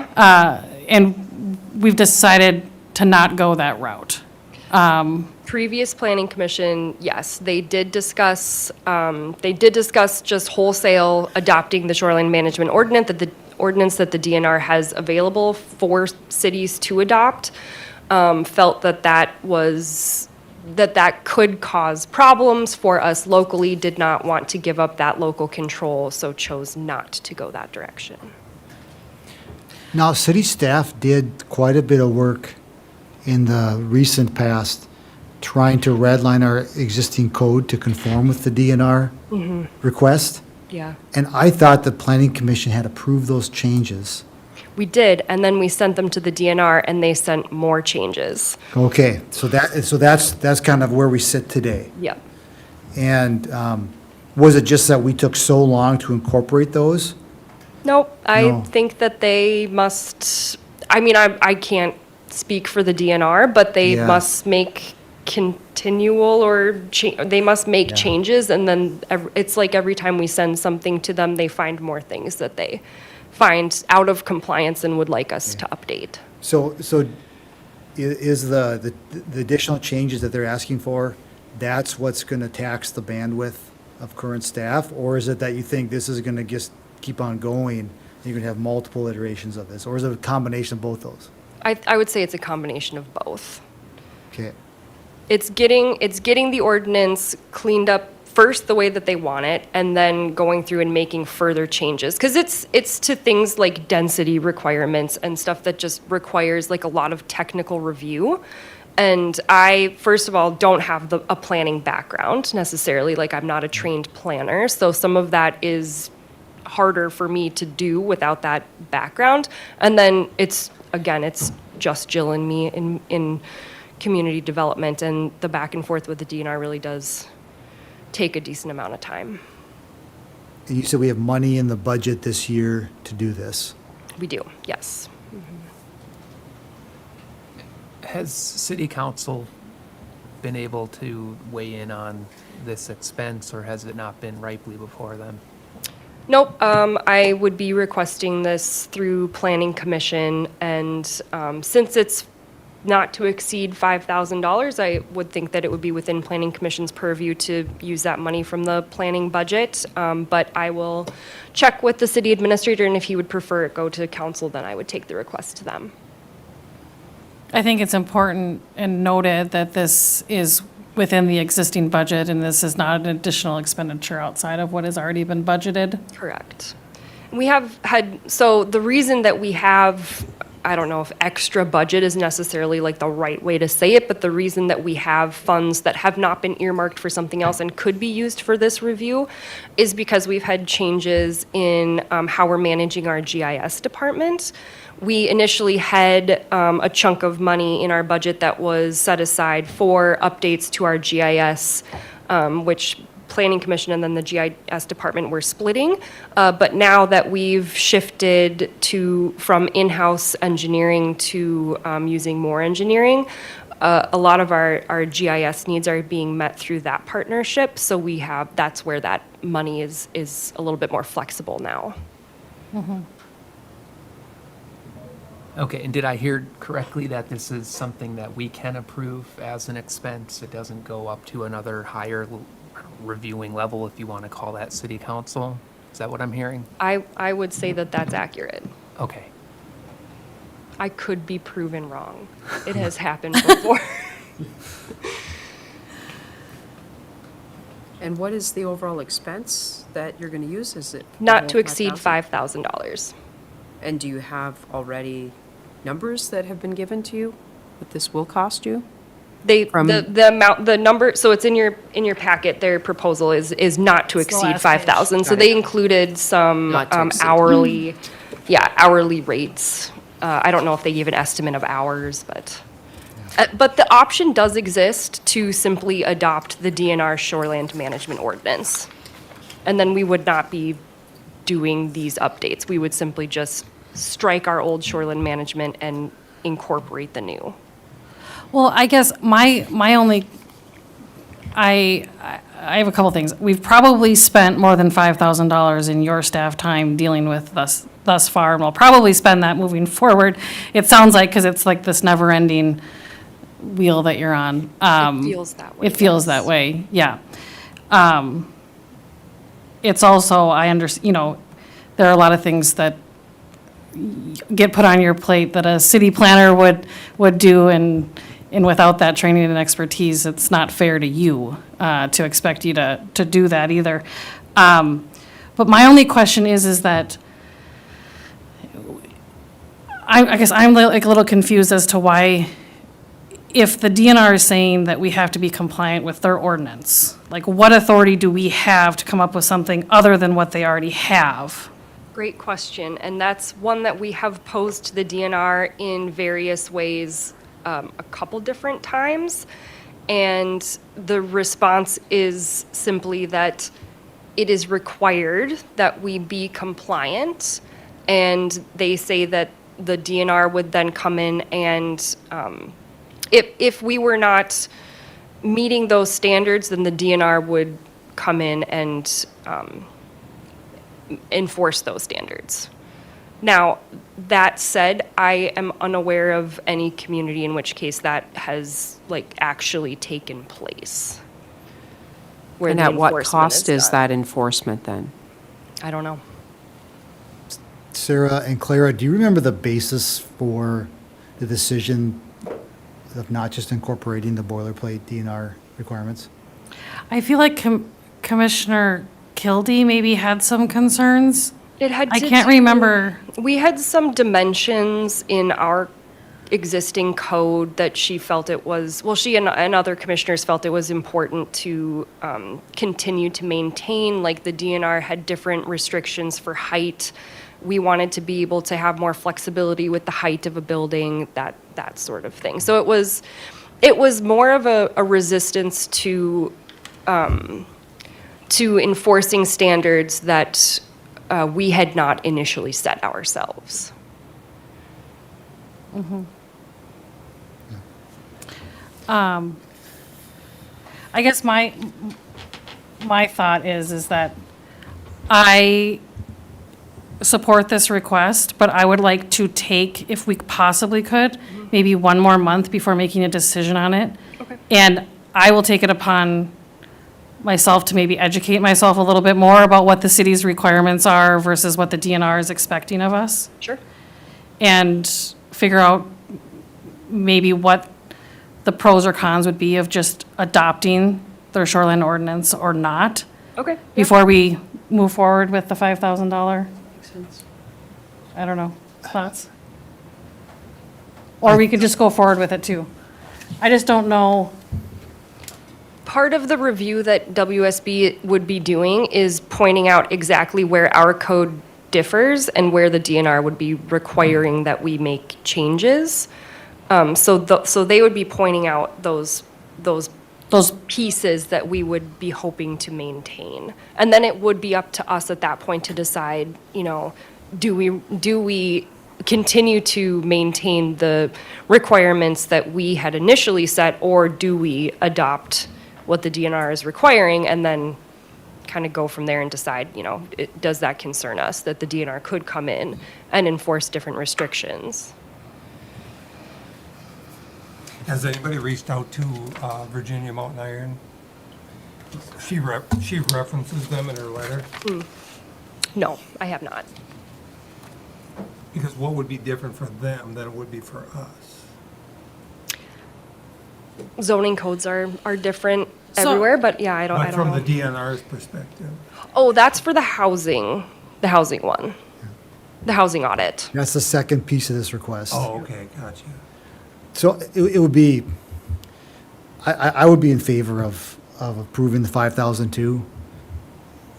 And we've decided to not go that route. Previous planning commission, yes, they did discuss just wholesale adopting the shoreline management ordinance that the DNR has available for cities to adopt. Felt that could cause problems for us locally, did not want to give up that local control, so chose not to go that direction. Now, city staff did quite a bit of work in the recent past trying to redline our existing code to conform with the DNR request. Yeah. And I thought the planning commission had approved those changes. We did, and then we sent them to the DNR, and they sent more changes. Okay, so that's kind of where we sit today. Yep. And was it just that we took so long to incorporate those? Nope, I No. think that they must, I can't speak for the DNR, but they Yeah. must make continual they must make changes, and then it's like every time we send something to them, they find more things that they find out of compliance and would like us to update. So is the additional changes that they're asking for, that's what's going to tax the bandwidth of current staff? Or is it that you think this is going to just keep on going, and you're going to have multiple iterations of this? Or is it a combination of both those? I would say it's a combination of both. Okay. It's getting the ordinance cleaned up first the way that they want it, and then going through and making further changes. Because it's to things like density requirements and stuff that just requires like a lot of technical review. And I, first of all, don't have a planning background necessarily. Like, I'm not a trained planner, so some of that is harder for me to do without that background. And then it's just Jill and me in community development, and the back and forth with the DNR really does take a decent amount of time. And you said we have money in the budget this year to do this. We do, yes. Has city council been able to weigh in on this expense, or has it not been ripely before them? Nope, I would be requesting this through planning commission, and since it's not to exceed $5,000, I would think that it would be within planning commission's purview to use that money from the planning budget. But I will check with the city administrator, and if he would prefer it go to council, then I would take the request to them. I think it's important and noted that this is within the existing budget, and this is not an additional expenditure outside of what has already been budgeted. Correct. We have had, so the reason that we have, I don't know if extra budget is necessarily like the right way to say it, but the reason that we have funds that have not been earmarked for something else and could be used for this review is because we've had changes in how we're managing our GIS department. We initially had a chunk of money in our budget that was set aside for updates to our GIS, which Planning Commission and then the GIS department were splitting. But now that we've shifted from in-house engineering to using more engineering, a lot of our GIS needs are being met through that partnership. So that's where that money is a little bit more flexible now. Okay, and did I hear correctly that this is something that we can approve as an expense? It doesn't go up to another higher reviewing level, if you want to call that city council? Is that what I'm hearing? I would say that that's accurate. Okay. I could be proven wrong. It has happened before. And what is the overall expense that you're going to use? Is it? the Not whole to exceed $5,000? $5,000. And do you have already numbers that have been given to you? What this will cost you? The number, so it's in your packet, their proposal is not to It's the exceed last page. 5,000. So Got they it. included some Not to exceed. hourly rates. I don't know if they gave an estimate of hours, but the option does exist to simply adopt the DNR shoreland management ordinance. And then we would not be doing these updates. We would simply just strike our old shoreland management and incorporate the new. Well, I guess my only, I have a couple things. We've probably spent more than $5,000 in your staff time dealing with thus far, and we'll probably spend that moving forward. It sounds like, because it's like this never-ending wheel that you're on. It feels that way. It feels that way, yeah. It's also, there are a lot of things that get put on your plate that a city planner would do, and without that training and expertise, it's not fair to you to expect you to do that either. But my only question is that I guess I'm like a little confused as to why, if the DNR is saying that we have to be compliant with their ordinance, like what authority do we have to come up with something other than what they already have? Great question, and that's one that we have posed to the DNR in various ways a couple different times. And the response is simply that it is required that we be compliant. And they say that the DNR would then come in and if we were not meeting those standards, then the DNR would come in and enforce those standards. Now, that said, I am unaware of any community in which case that has actually taken place. Where And the at what enforcement cost is done. that enforcement then? I don't know. Sarah and Clara, do you remember the basis for the decision of not just incorporating the boilerplate DNR requirements? I feel like Commissioner Kildee maybe had some concerns. It had I to can't do- remember. We had some dimensions in our existing code that she felt it was, well, she and other commissioners felt it was important to continue to maintain, like the DNR had different restrictions for height. We wanted to be able to have more flexibility with the height of a building, that sort of thing. So it was more of a resistance to enforcing standards that we had not initially set ourselves. I guess my thought is that I support this request, but I would like to take, if we possibly could, maybe one more month before making a decision on it. Okay. And I will take it upon myself to maybe educate myself a little bit more about what the city's requirements are versus what the DNR is expecting of us. Sure. And figure out maybe what the pros or cons would be of just adopting their shoreline ordinance or not Okay. yeah. before we move forward with the $5,000. Makes sense. I don't know. Thoughts? Or we could just go forward with it too. I just don't know. Part of the review that WSB would be doing is pointing out exactly where our code differs and where the DNR would be requiring that we make changes. So they would be pointing out those Those, pieces that we would be hoping to maintain. And then it would be up to us at that point to decide, you know, do we continue to maintain the requirements that we had initially set, or do we adopt what the DNR is requiring and then kind of go from there and decide, you know, does that concern us, that the DNR could come in and enforce different restrictions? Has anybody reached out to Virginia Mountain Iron? She references them in her letter. No, I have not. Because what would be different for them than it would be for us? Zoning codes are different So- everywhere, but yeah, I don't But from know. the DNR's perspective. Oh, that's for the housing one, the housing audit. That's the second piece of this request. Oh, okay, gotcha. So it would be, I would be in favor of approving the 5,002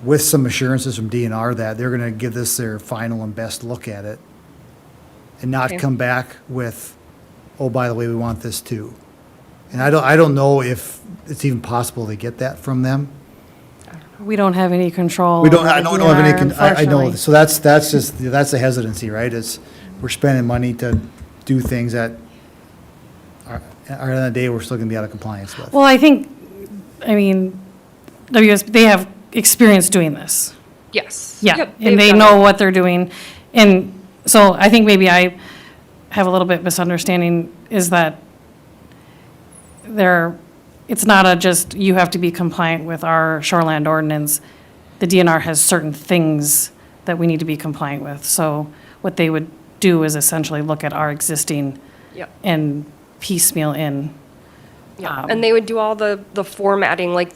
with some assurances from DNR that they're going to give this their final and best look at it and not Okay. come back with, oh, by the way, we want this too. And I don't know if it's even possible to get that from them. we don't have any control. We don't, over I the know we don't have any, DNR, I know, unfortunately. so that's the hesitancy, right? It's, we're spending money to do things that are, at the end of the day, we're still gonna be out of compliance with. Well, I mean, they have experience doing this. Yes. Yeah, Yep, and they've they done know it. what they're doing. And so I think maybe I have a little bit misunderstanding is that it's not just, you have to be compliant with our shoreland ordinance. The DNR has certain things that we need to be compliant with. So what they would do is essentially look at our existing Yep. and piecemeal in. Yeah, and they would do all the formatting, like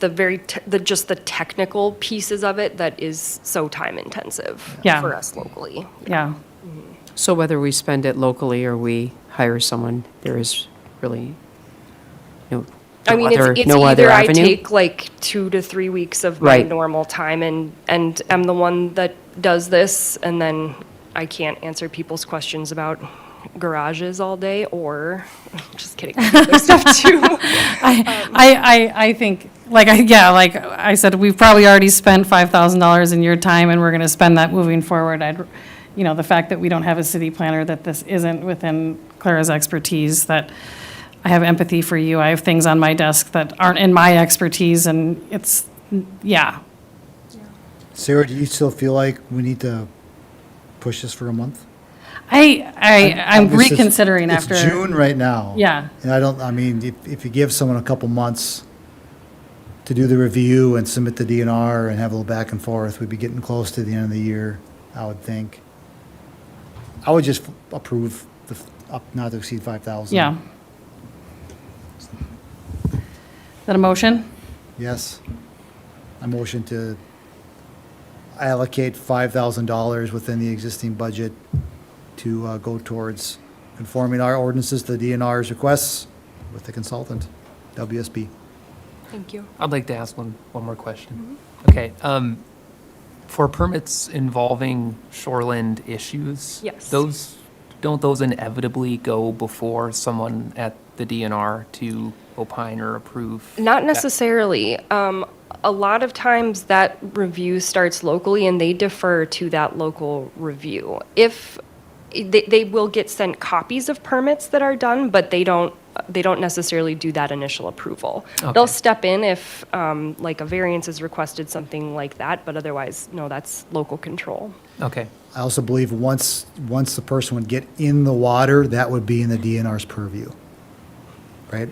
just the technical pieces of it that is so time intensive Yeah. for us locally. Yeah. So whether we spend it locally or we hire someone, there is really I mean, it's no other either I avenue? take like 2 to 3 weeks of my Right. normal time and am the one that does this, and then I can't answer people's questions about garages all day, or, just kidding, I do other stuff too. I think, like I said, we've probably already spent $5,000 in your time, and we're going to spend that moving forward. The fact that we don't have a city planner, that this isn't within Clara's expertise, that I have empathy for you. I have things on my desk that aren't in my expertise, and it's, yeah. Sarah, do you still feel like we need to push this for a month? I'm This is- reconsidering after. It's June right now. Yeah. And if you give someone a couple months to do the review and submit the DNR and have a little back and forth, we'd be getting close to the end of the year, I would think. I would just approve the, up not to exceed 5,000. Yeah. Is that a motion? Yes. I motion to allocate $5,000 within the existing budget to go towards conforming our ordinances to the DNR's requests with the consultant, WSB. Thank you. I'd like to ask one more question. Okay, for permits involving shoreland issues? Yes. Don't those inevitably go before someone at the DNR to opine or approve? Not that? necessarily. A lot of times that review starts locally and they defer to that local review. If they will get sent copies of permits that are done, but they don't necessarily do that initial approval. Okay. They'll step in if like a variance is requested, something like that, but otherwise, no, that's local control. Okay, I also believe once the person would get in the water, that would be in the DNR's purview, right?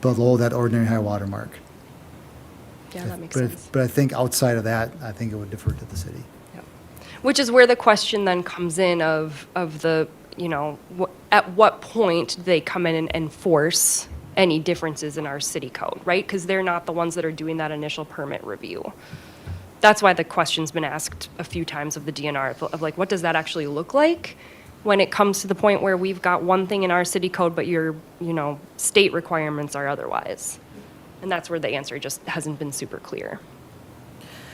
Below that ordinary high water mark. Yeah, that makes But sense. But I think outside of that, I think it would defer to the city. Which is where the question then comes in of the, at what point do they come in and enforce any differences in our city code, right? Because they're not the ones that are doing that initial permit review. That's why the question's been asked a few times of the DNR, of like, what does that actually look like when it comes to the point where we've got one thing in our city code, but your, state requirements are otherwise? And that's where the answer just hasn't been super clear.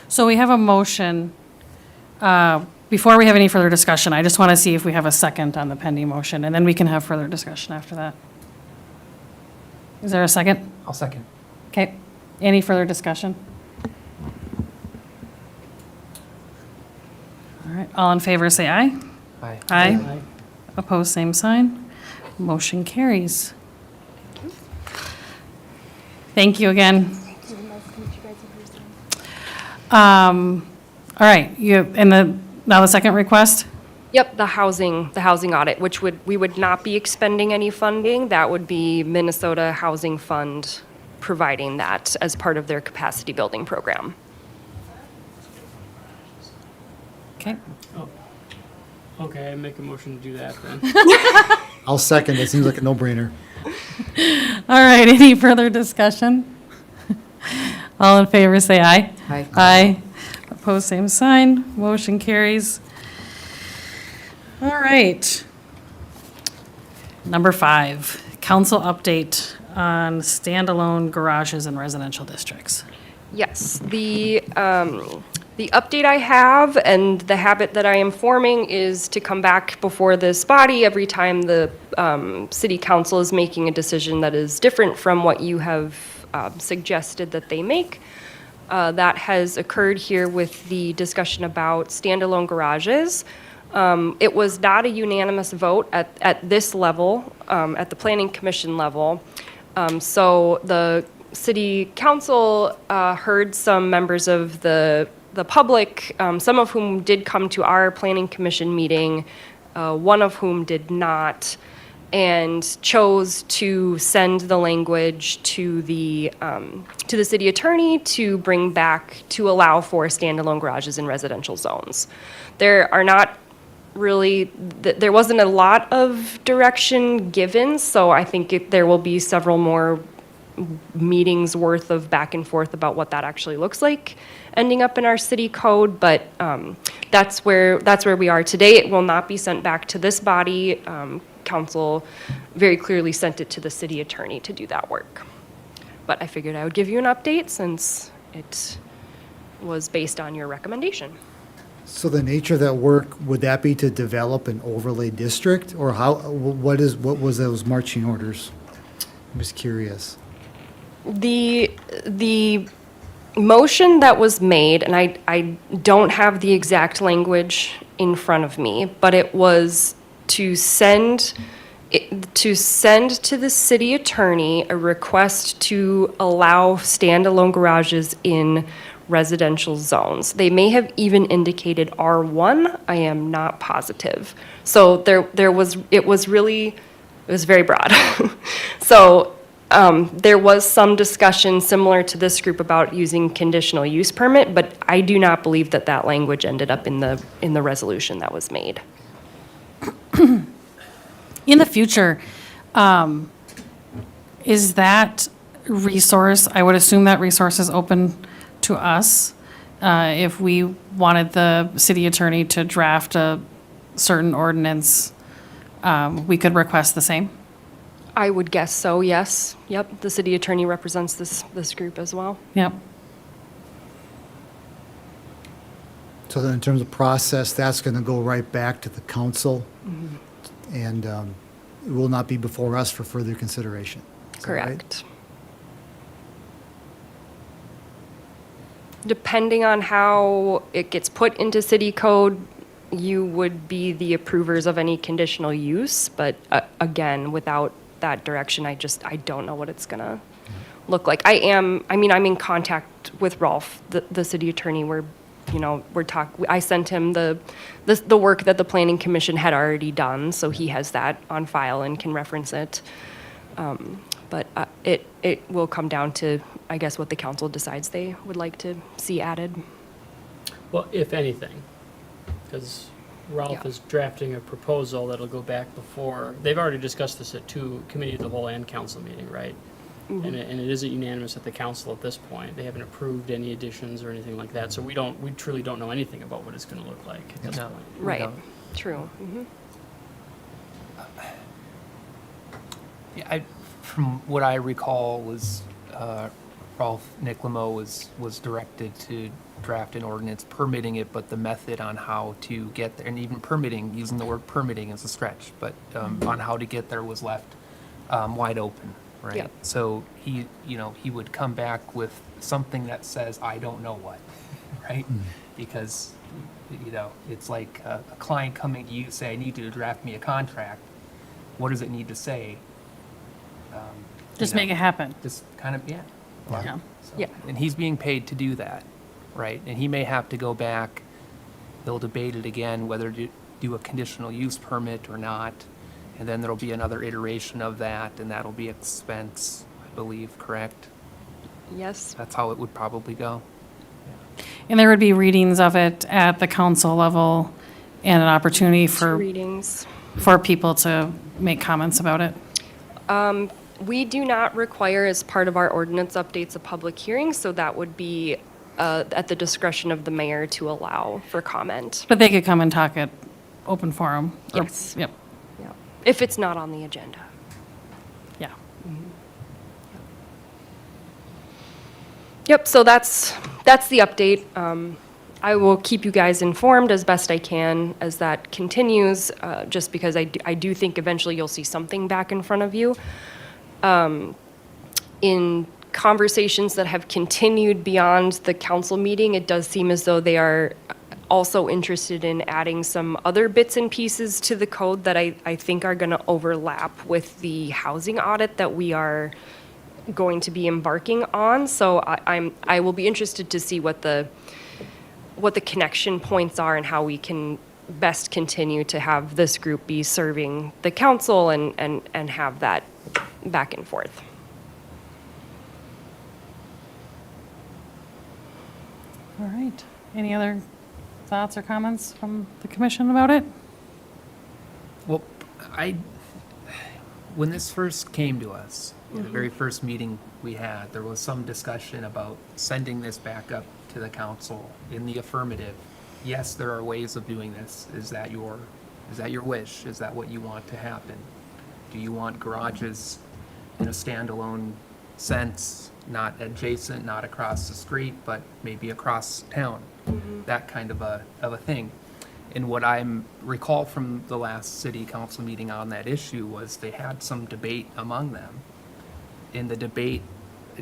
So we have a motion. Before we have any further discussion, I just want to see if we have a second on the pending motion, and then we can have further discussion after that. Is there a second? I'll second. Okay. Any further discussion? All right, all in favor, say aye. Aye. Aye. Opposed, same sign. Motion carries. Thank you again. All right, now the second request? Yep, the housing audit, which we would not be expending any funding. That would be Minnesota Housing Fund providing that as part of their capacity building program. Okay. Okay, I make a motion to do that then. I'll second. It seems like a no-brainer. All right, any further discussion? All in favor, say aye. Aye. Aye. Opposed, same sign. Motion carries. All right. Number 5, council update on standalone garages in residential districts. Yes, the update I have and the habit that I am forming is to come back before this body every time the city council is making a decision that is different from what you have suggested that they make. That has occurred here with the discussion about standalone garages. It was not a unanimous vote at this level, at the planning commission level. So the city council heard some members of the public, some of whom did come to our planning commission meeting, one of whom did not, and chose to send the language to the city attorney to bring back to allow for standalone garages in residential zones. There are not really, there wasn't a lot of direction given, so I think there will be several more meetings worth of back and forth about what that actually looks like ending up in our city code, but that's where we are today. It will not be sent back to this body. Council very clearly sent it to the city attorney to do that work. But I figured I would give you an update since it was based on your recommendation. So the nature of that work, would that be to develop an overlay district, or what was those marching orders? I'm just curious. The motion that was made, and I don't have the exact language in front of me, but it was to send to the city attorney a request to allow standalone garages in residential zones. They may have even indicated R1. I am not positive. So it was very broad. So there was some discussion similar to this group about using conditional use permit, but I do not believe that language ended up in the resolution that was made. In the future, is that resource, I would assume that resource is open to us. If we wanted the city attorney to draft a certain ordinance, we could request the same? I would guess so, yes. Yep, the city attorney represents this group as well. Yep. So then in terms of process, that's going to go right back to the council, and it will not be before us for further consideration. Is that right? Correct. Depending on how it gets put into city code, you would be the approvers of any conditional use, but again, without that direction, I don't know what it's gonna look like. I'm in contact with Rolf, the city attorney. I sent him the work that the planning commission had already done, so he has that on file and can reference it. But it will come down to, I guess, what the council decides they would like to see added. Well, if anything, because Ralph is drafting a proposal that'll go back before, they've already discussed this at 2 committee of the whole and council meeting, right? Mm-hmm. And it isn't unanimous at the council at this point. They haven't approved any additions or anything like that, so we truly don't know anything about what it's gonna look like at this point. Right, true. Mm-hmm. Yeah, from what I recall was Ralph Nicklemo was directed to draft an ordinance permitting it, but the method on how to get there, and even permitting, using the word permitting is a stretch, but on how to get there was left wide open. right? Yep. So he, he would come back with something that says, I don't know what, right? Because, it's like a client coming to you, say, I need you to draft me a contract. What does it need to say? Just make it happen. Just kind of, yeah. Yeah. So- Yeah. And he's being paid to do that, right? And he may have to go back, they'll debate it again, whether to do a conditional use permit or not. And then there'll be another iteration of that, and that'll be expense, I believe, correct? Yes. That's how it would probably go. And there would be readings of it at the council level and an opportunity Two readings. for people to make comments about it. We do not require, as part of our ordinance updates, a public hearing, so that would be at the discretion of the mayor to allow for comment. But they could come and talk at open forum. or- Yes. Yep, Yeah. If it's not on the agenda. yeah. Yep, so that's the update. I will keep you guys informed as best I can as that continues, just because I do think eventually you'll see something back in front of you. In conversations that have continued beyond the council meeting, it does seem as though they are also interested in adding some other bits and pieces to the code that I think are going to overlap with the housing audit that we are going to be embarking on. So I will be interested to see what the connection points are and how we can best continue to have this group be serving the council and have that back and forth. All right. Any other thoughts or comments from the commission about it? Well, when this first came to us, the very first meeting we had, there was some discussion about sending this back up to the council in the affirmative. Yes, there are ways of doing this. Is that your wish? Is that what you want to happen? Do you want garages in a standalone sense, not adjacent, not across the street, but maybe across town? That kind of a thing. And what I recall from the last city council meeting on that issue was they had some debate among them. In the debate,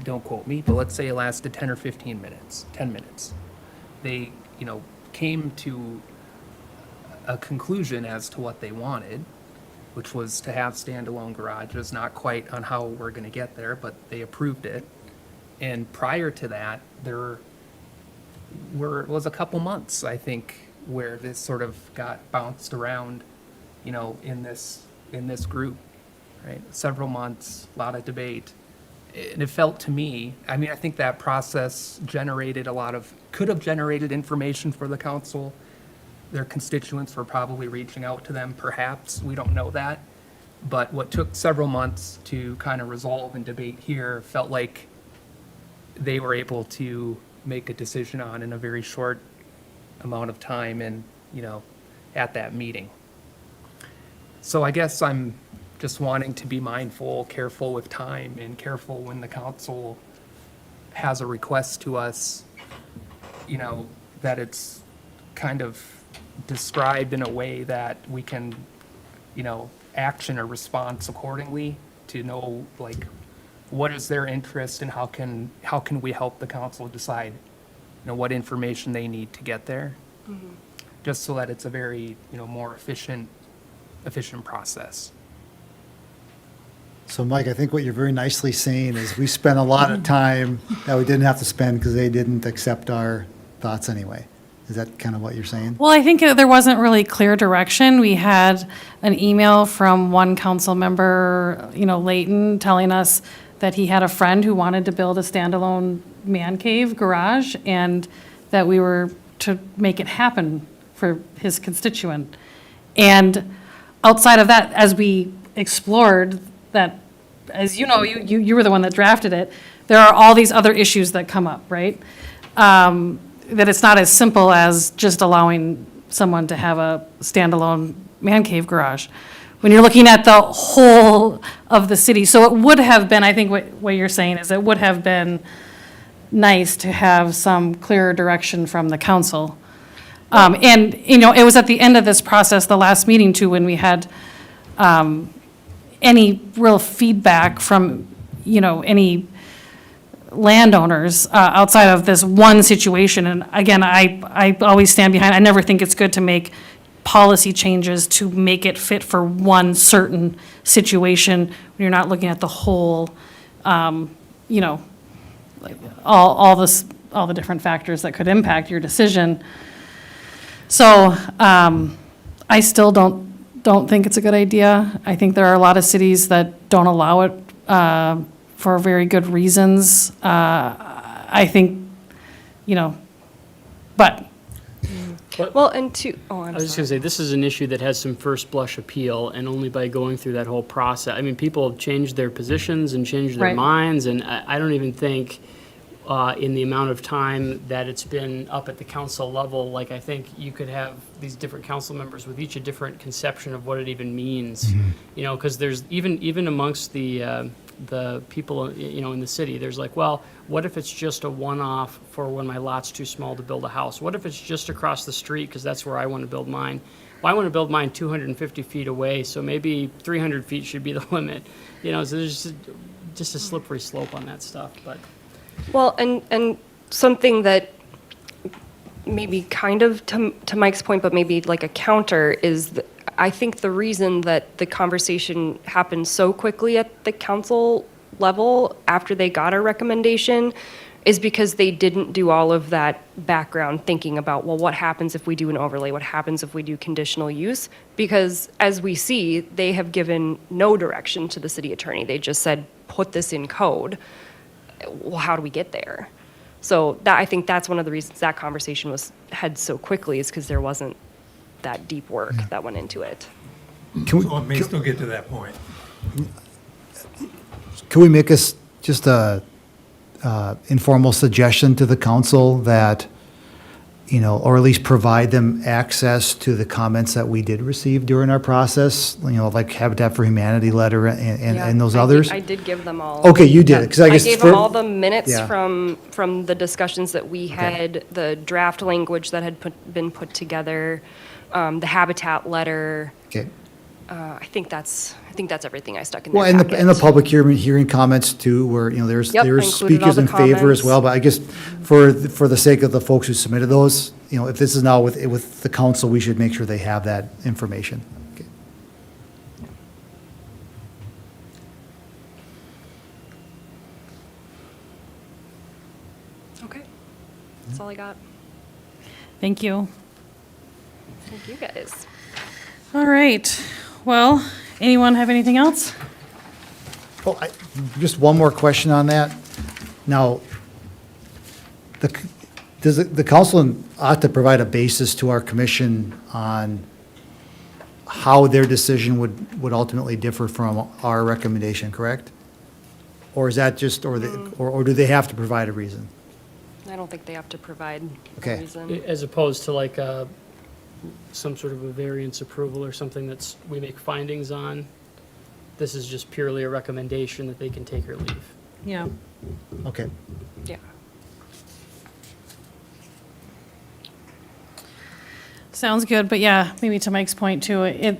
don't quote me, but let's say it lasted 10 or 15 minutes, 10 minutes. They, came to a conclusion as to what they wanted, which was to have standalone garages, not quite on how we're going to get there, but they approved it. And prior to that, there was a couple months, I think, where this sort of got bounced around, in this group, right? Several months, a lot of debate. And it felt to me, I think that process could have generated information for the council. Their constituents were probably reaching out to them, perhaps, we don't know that. But what took several months to kind of resolve and debate here felt like they were able to make a decision on in a very short amount of time and, at that meeting. So I guess I'm just wanting to be mindful, careful with time, and careful when the council has a request to us, that it's kind of described in a way that we can, action or response accordingly to know, what is their interest and how can we help the council decide, what information they need to get there. Just so that it's a very, more efficient process. So Mike, I think what you're very nicely saying is we spent a lot of time that we didn't have to spend because they didn't accept our thoughts anyway. Is that kind of what you're saying? Well, I think there wasn't really clear direction. We had an email from one council member, Leighton, telling us that he had a friend who wanted to build a standalone man cave garage and that we were to make it happen for his constituent. And outside of that, as we explored that, as you know, you were the one that drafted it, there are all these other issues that come up, right? That it's not as simple as just allowing someone to have a standalone man cave garage. When you're looking at the whole of the city, so it would have been, I think what you're saying is it would have been nice to have some clearer direction from the council. And, it was at the end of this process, the last meeting too, when we had any real feedback from any landowners outside of this one situation. And again, I always stand behind, I never think it's good to make policy changes to make it fit for one certain situation when you're not looking at the whole, like all the different factors that could impact your decision. So I still don't think it's a good idea. I think there are a lot of cities that don't allow it for very good reasons. I think, but. Well, and to, oh, I'm I was just sorry. gonna say, this is an issue that has some first blush appeal, and only by going through that whole process, I mean, people have changed their positions and changed their Right. minds, and I don't even think, in the amount of time that it's been up at the council level, like, I think you could have these different council members with each a different conception of what it even means. Because there's, even amongst the people, in the city, there's like, well, what if it's just a one-off for when my lot's too small to build a house? What if it's just across the street, because that's where I want to build mine? Well, I want to build mine 250 feet away, so maybe 300 feet should be the limit. So there's just a slippery slope on that stuff, but. Well, and something that maybe kind of to Mike's point, but maybe like a counter is I think the reason that the conversation happened so quickly at the council level after they got our recommendation is because they didn't do all of that background thinking about, well, what happens if we do an overlay? What happens if we do conditional use? Because as we see, they have given no direction to the city attorney. They just said, put this in code. Well, how do we get there? So I think that's one of the reasons that conversation had so quickly is because there wasn't that deep work that went into it. Can So it may still get to that point. we make us just a informal suggestion to the council that, or at least provide them access to the comments that we did receive during our process, like Habitat for Humanity letter and those others? I did give them all. Okay, you did, 'cause I guess gave for- them all the minutes Yeah. from the discussions that we had, the draft language that had been put together, the Habitat letter. Okay. I think that's everything I stuck in their Well, and the packet. public hearing comments too, where, there's Yep, there's included all speakers the in favor as comments. well, but I guess for the sake of the folks who submitted those, if this is now with the council, we should make sure they have that information. Okay. Okay, that's all I got. Thank you. Thank you, guys. All right. Well, anyone have anything else? Oh, just one more question on that. Now, does the council ought to provide a basis to our commission on how their decision would ultimately differ from our recommendation, correct? Or is that just, or do they have to provide a reason? I don't think they have to provide Okay. a reason. As opposed to like some sort of a variance approval or something we make findings on. This is just purely a recommendation that they can take or leave. Yeah. Okay. Yeah. Sounds good, but yeah, maybe to Mike's point too, I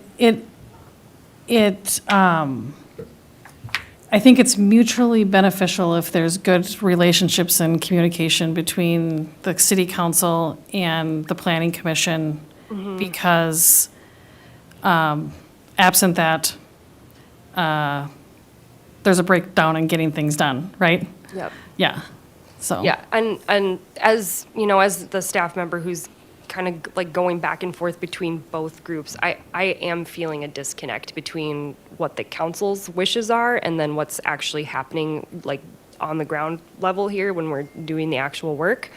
think it's mutually beneficial if there's good relationships and communication between the city council and the planning commission, because absent that, there's a breakdown in getting things done, right? Yep. Yeah, so. Yeah, and as, as the staff member who's kind of like going back and forth between both groups, I am feeling a disconnect between what the council's wishes are and then what's actually happening like on the ground level here when we're doing the actual work.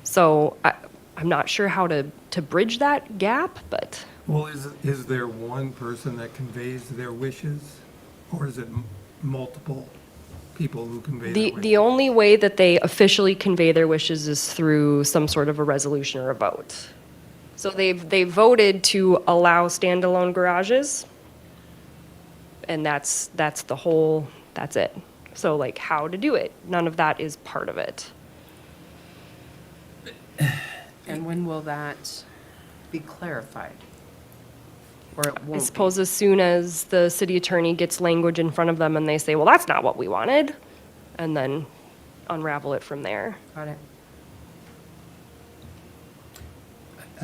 So I'm not sure how to bridge that gap, but. Well, is there one person that conveys their wishes? Or is it multiple people who convey their wishes? The only way that they officially convey their wishes is through some sort of a resolution or a vote. So they voted to allow standalone garages, and that's it. So like how to do it, none of that is part of it. And when will that be clarified? Or it I won't be? suppose as soon as the city attorney gets language in front of them and they say, well, that's not what we wanted, and then unravel it from there. Got it.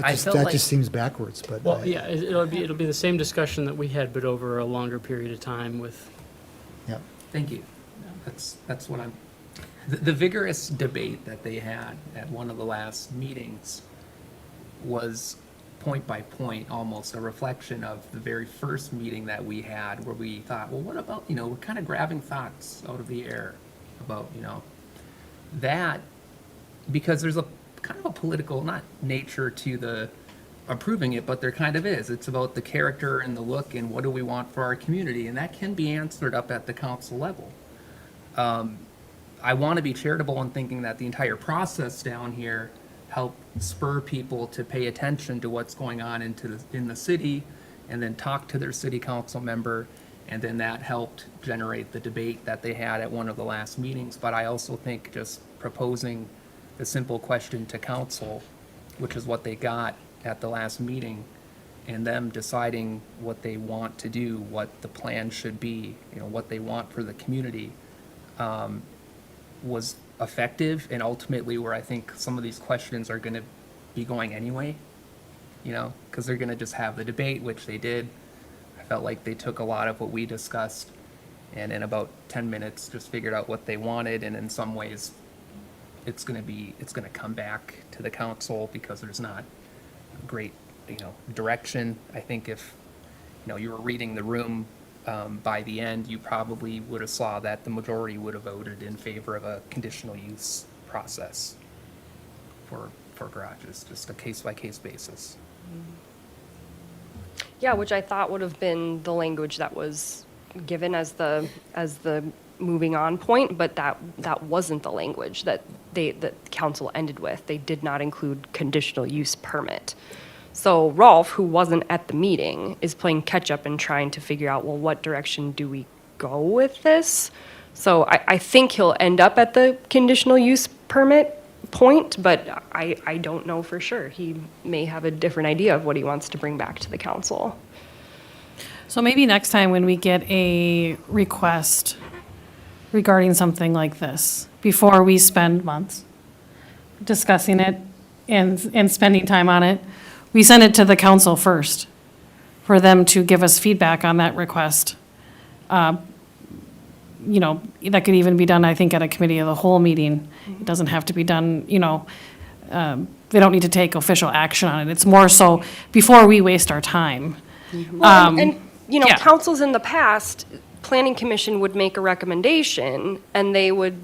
I felt That like- just seems backwards, but. Well, yeah, it'll be the same discussion that we had, but over a longer period of time with, Yeah. Thank you. That's what I'm, the vigorous debate that they had at one of the last meetings was point by point, almost a reflection of the very first meeting that we had where we thought, well, what about, we're kind of grabbing thoughts out of the air about, that, because there's a kind of a political, not nature to the approving it, but there kind of is. It's about the character and the look and what do we want for our community, and that can be answered up at the council level. I want to be charitable in thinking that the entire process down here helped spur people to pay attention to what's going on in the city, and then talk to their city council member, and then that helped generate the debate that they had at one of the last meetings. But I also think just proposing the simple question to council, which is what they got at the last meeting, and them deciding what they want to do, what the plan should be, what they want for the community, was effective, and ultimately where I think some of these questions are going to be going anyway, because they're going to just have the debate, which they did. I felt like they took a lot of what we discussed and in about 10 minutes just figured out what they wanted, and in some ways it's going to come back to the council because there's not great, direction. I think if, you were reading the room, by the end, you probably would have saw that the majority would have voted in favor of a conditional use process for garages, just a case-by-case basis. Yeah, which I thought would have been the language that was given as the moving on point, but that wasn't the language that council ended with. They did not include conditional use permit. So Rolf, who wasn't at the meeting, is playing catch up and trying to figure out, well, what direction do we go with this? So I think he'll end up at the conditional use permit point, but I don't know for sure. He may have a different idea of what he wants to bring back to the council. So maybe next time when we get a request regarding something like this, before we spend months discussing it and spending time on it, we send it to the council first for them to give us feedback on that request. That could even be done, I think, at a committee of the whole meeting. It doesn't have to be done, they don't need to take official action on it. It's more so before we waste our time. Well, and yeah. councils in the past, planning commission would make a recommendation and they would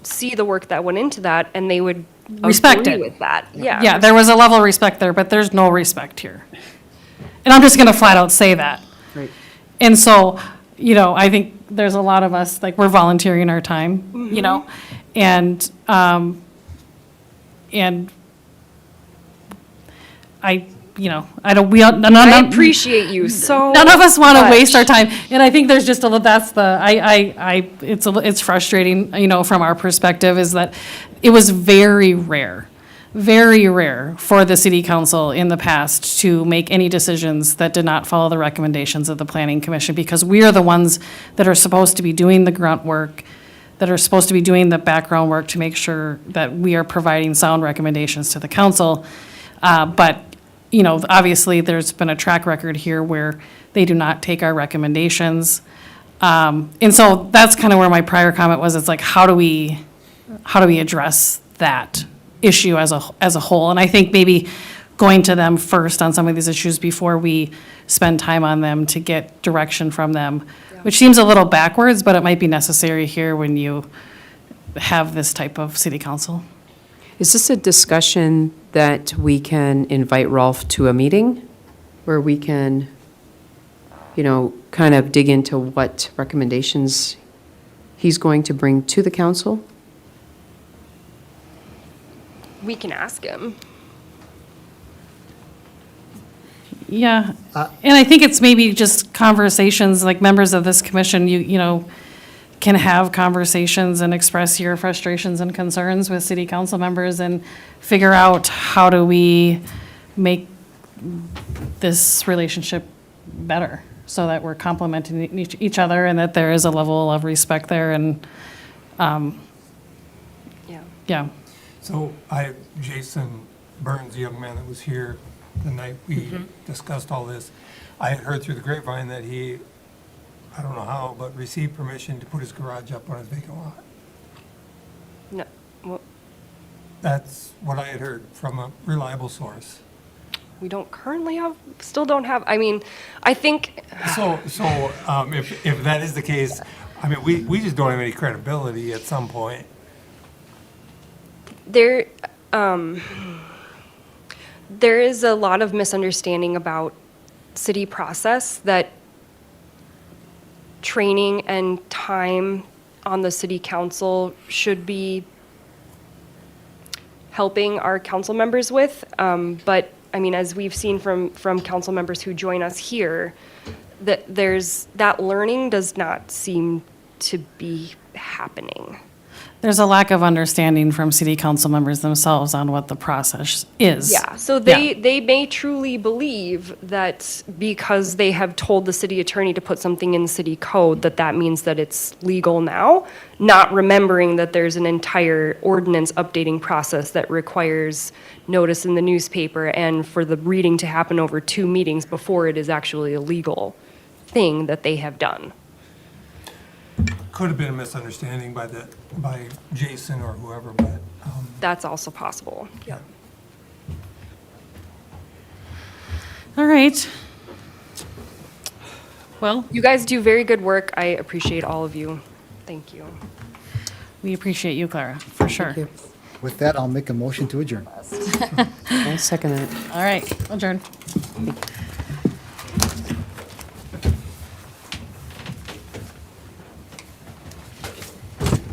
see the work that went into that and they would Respect agree it. with that. Yeah. Yeah, there was a level of respect there, but there's no respect here. And I'm just gonna flat out say that. Right. And so, I think there's a lot of us, like, we're volunteering our time, and I don't, I appreciate you so none of us want to much. waste our time, and I think there's just it's frustrating, from our perspective, is that it was very rare for the city council in the past to make any decisions that did not follow the recommendations of the planning commission, because we are the ones that are supposed to be doing the grunt work, that are supposed to be doing the background work to make sure that we are providing sound recommendations to the council. But obviously, there's been a track record here where they do not take our recommendations. And so that's kind of where my prior comment was. It's like, how do we address that issue as a whole? And I think maybe going to them first on some of these issues before we spend time on them to get direction from them, which seems a little backwards, but it might be necessary here when you have this type of city council. Is this a discussion that we can invite Rolf to a meeting where we can, kind of dig into what recommendations he's going to bring to the council? We can ask him. Yeah, and I think it's maybe just conversations, like members of this commission, you can have conversations and express your frustrations and concerns with city council members and figure out how do we make this relationship better, so that we're complementing each other and that there is a level of respect there and, Yeah. yeah. So Jason Burns, the young man that was here the night we discussed all this, I had heard through the grapevine that he, I don't know how, but received permission to put his garage up on his vacant lot. No, well, That's what I had heard from a reliable source. we don't currently have, still don't have, I mean, I think, So if that is the case, I mean, we just don't have any credibility at some point. there is a lot of misunderstanding about city process, that training and time on the city council should be helping our council members with. But, I mean, as we've seen from council members who join us here, that learning does not seem to be happening. There's a lack of understanding from city council members themselves on what the process is. Yeah, so they may truly believe that because they have told the city attorney to put something in the city code, that means that it's legal now, not remembering that there's an entire ordinance updating process that requires notice in the newspaper and for the reading to happen over 2 meetings before it is actually a legal thing that they have done. Could have been a misunderstanding by Jason or whoever, but, That's also possible. Yeah. All right. Well, You guys do very good work. I appreciate all of you. Thank you. we appreciate you, Clara, for sure. you. With that, I'll make a motion to adjourn. I'll second that. All right, adjourn.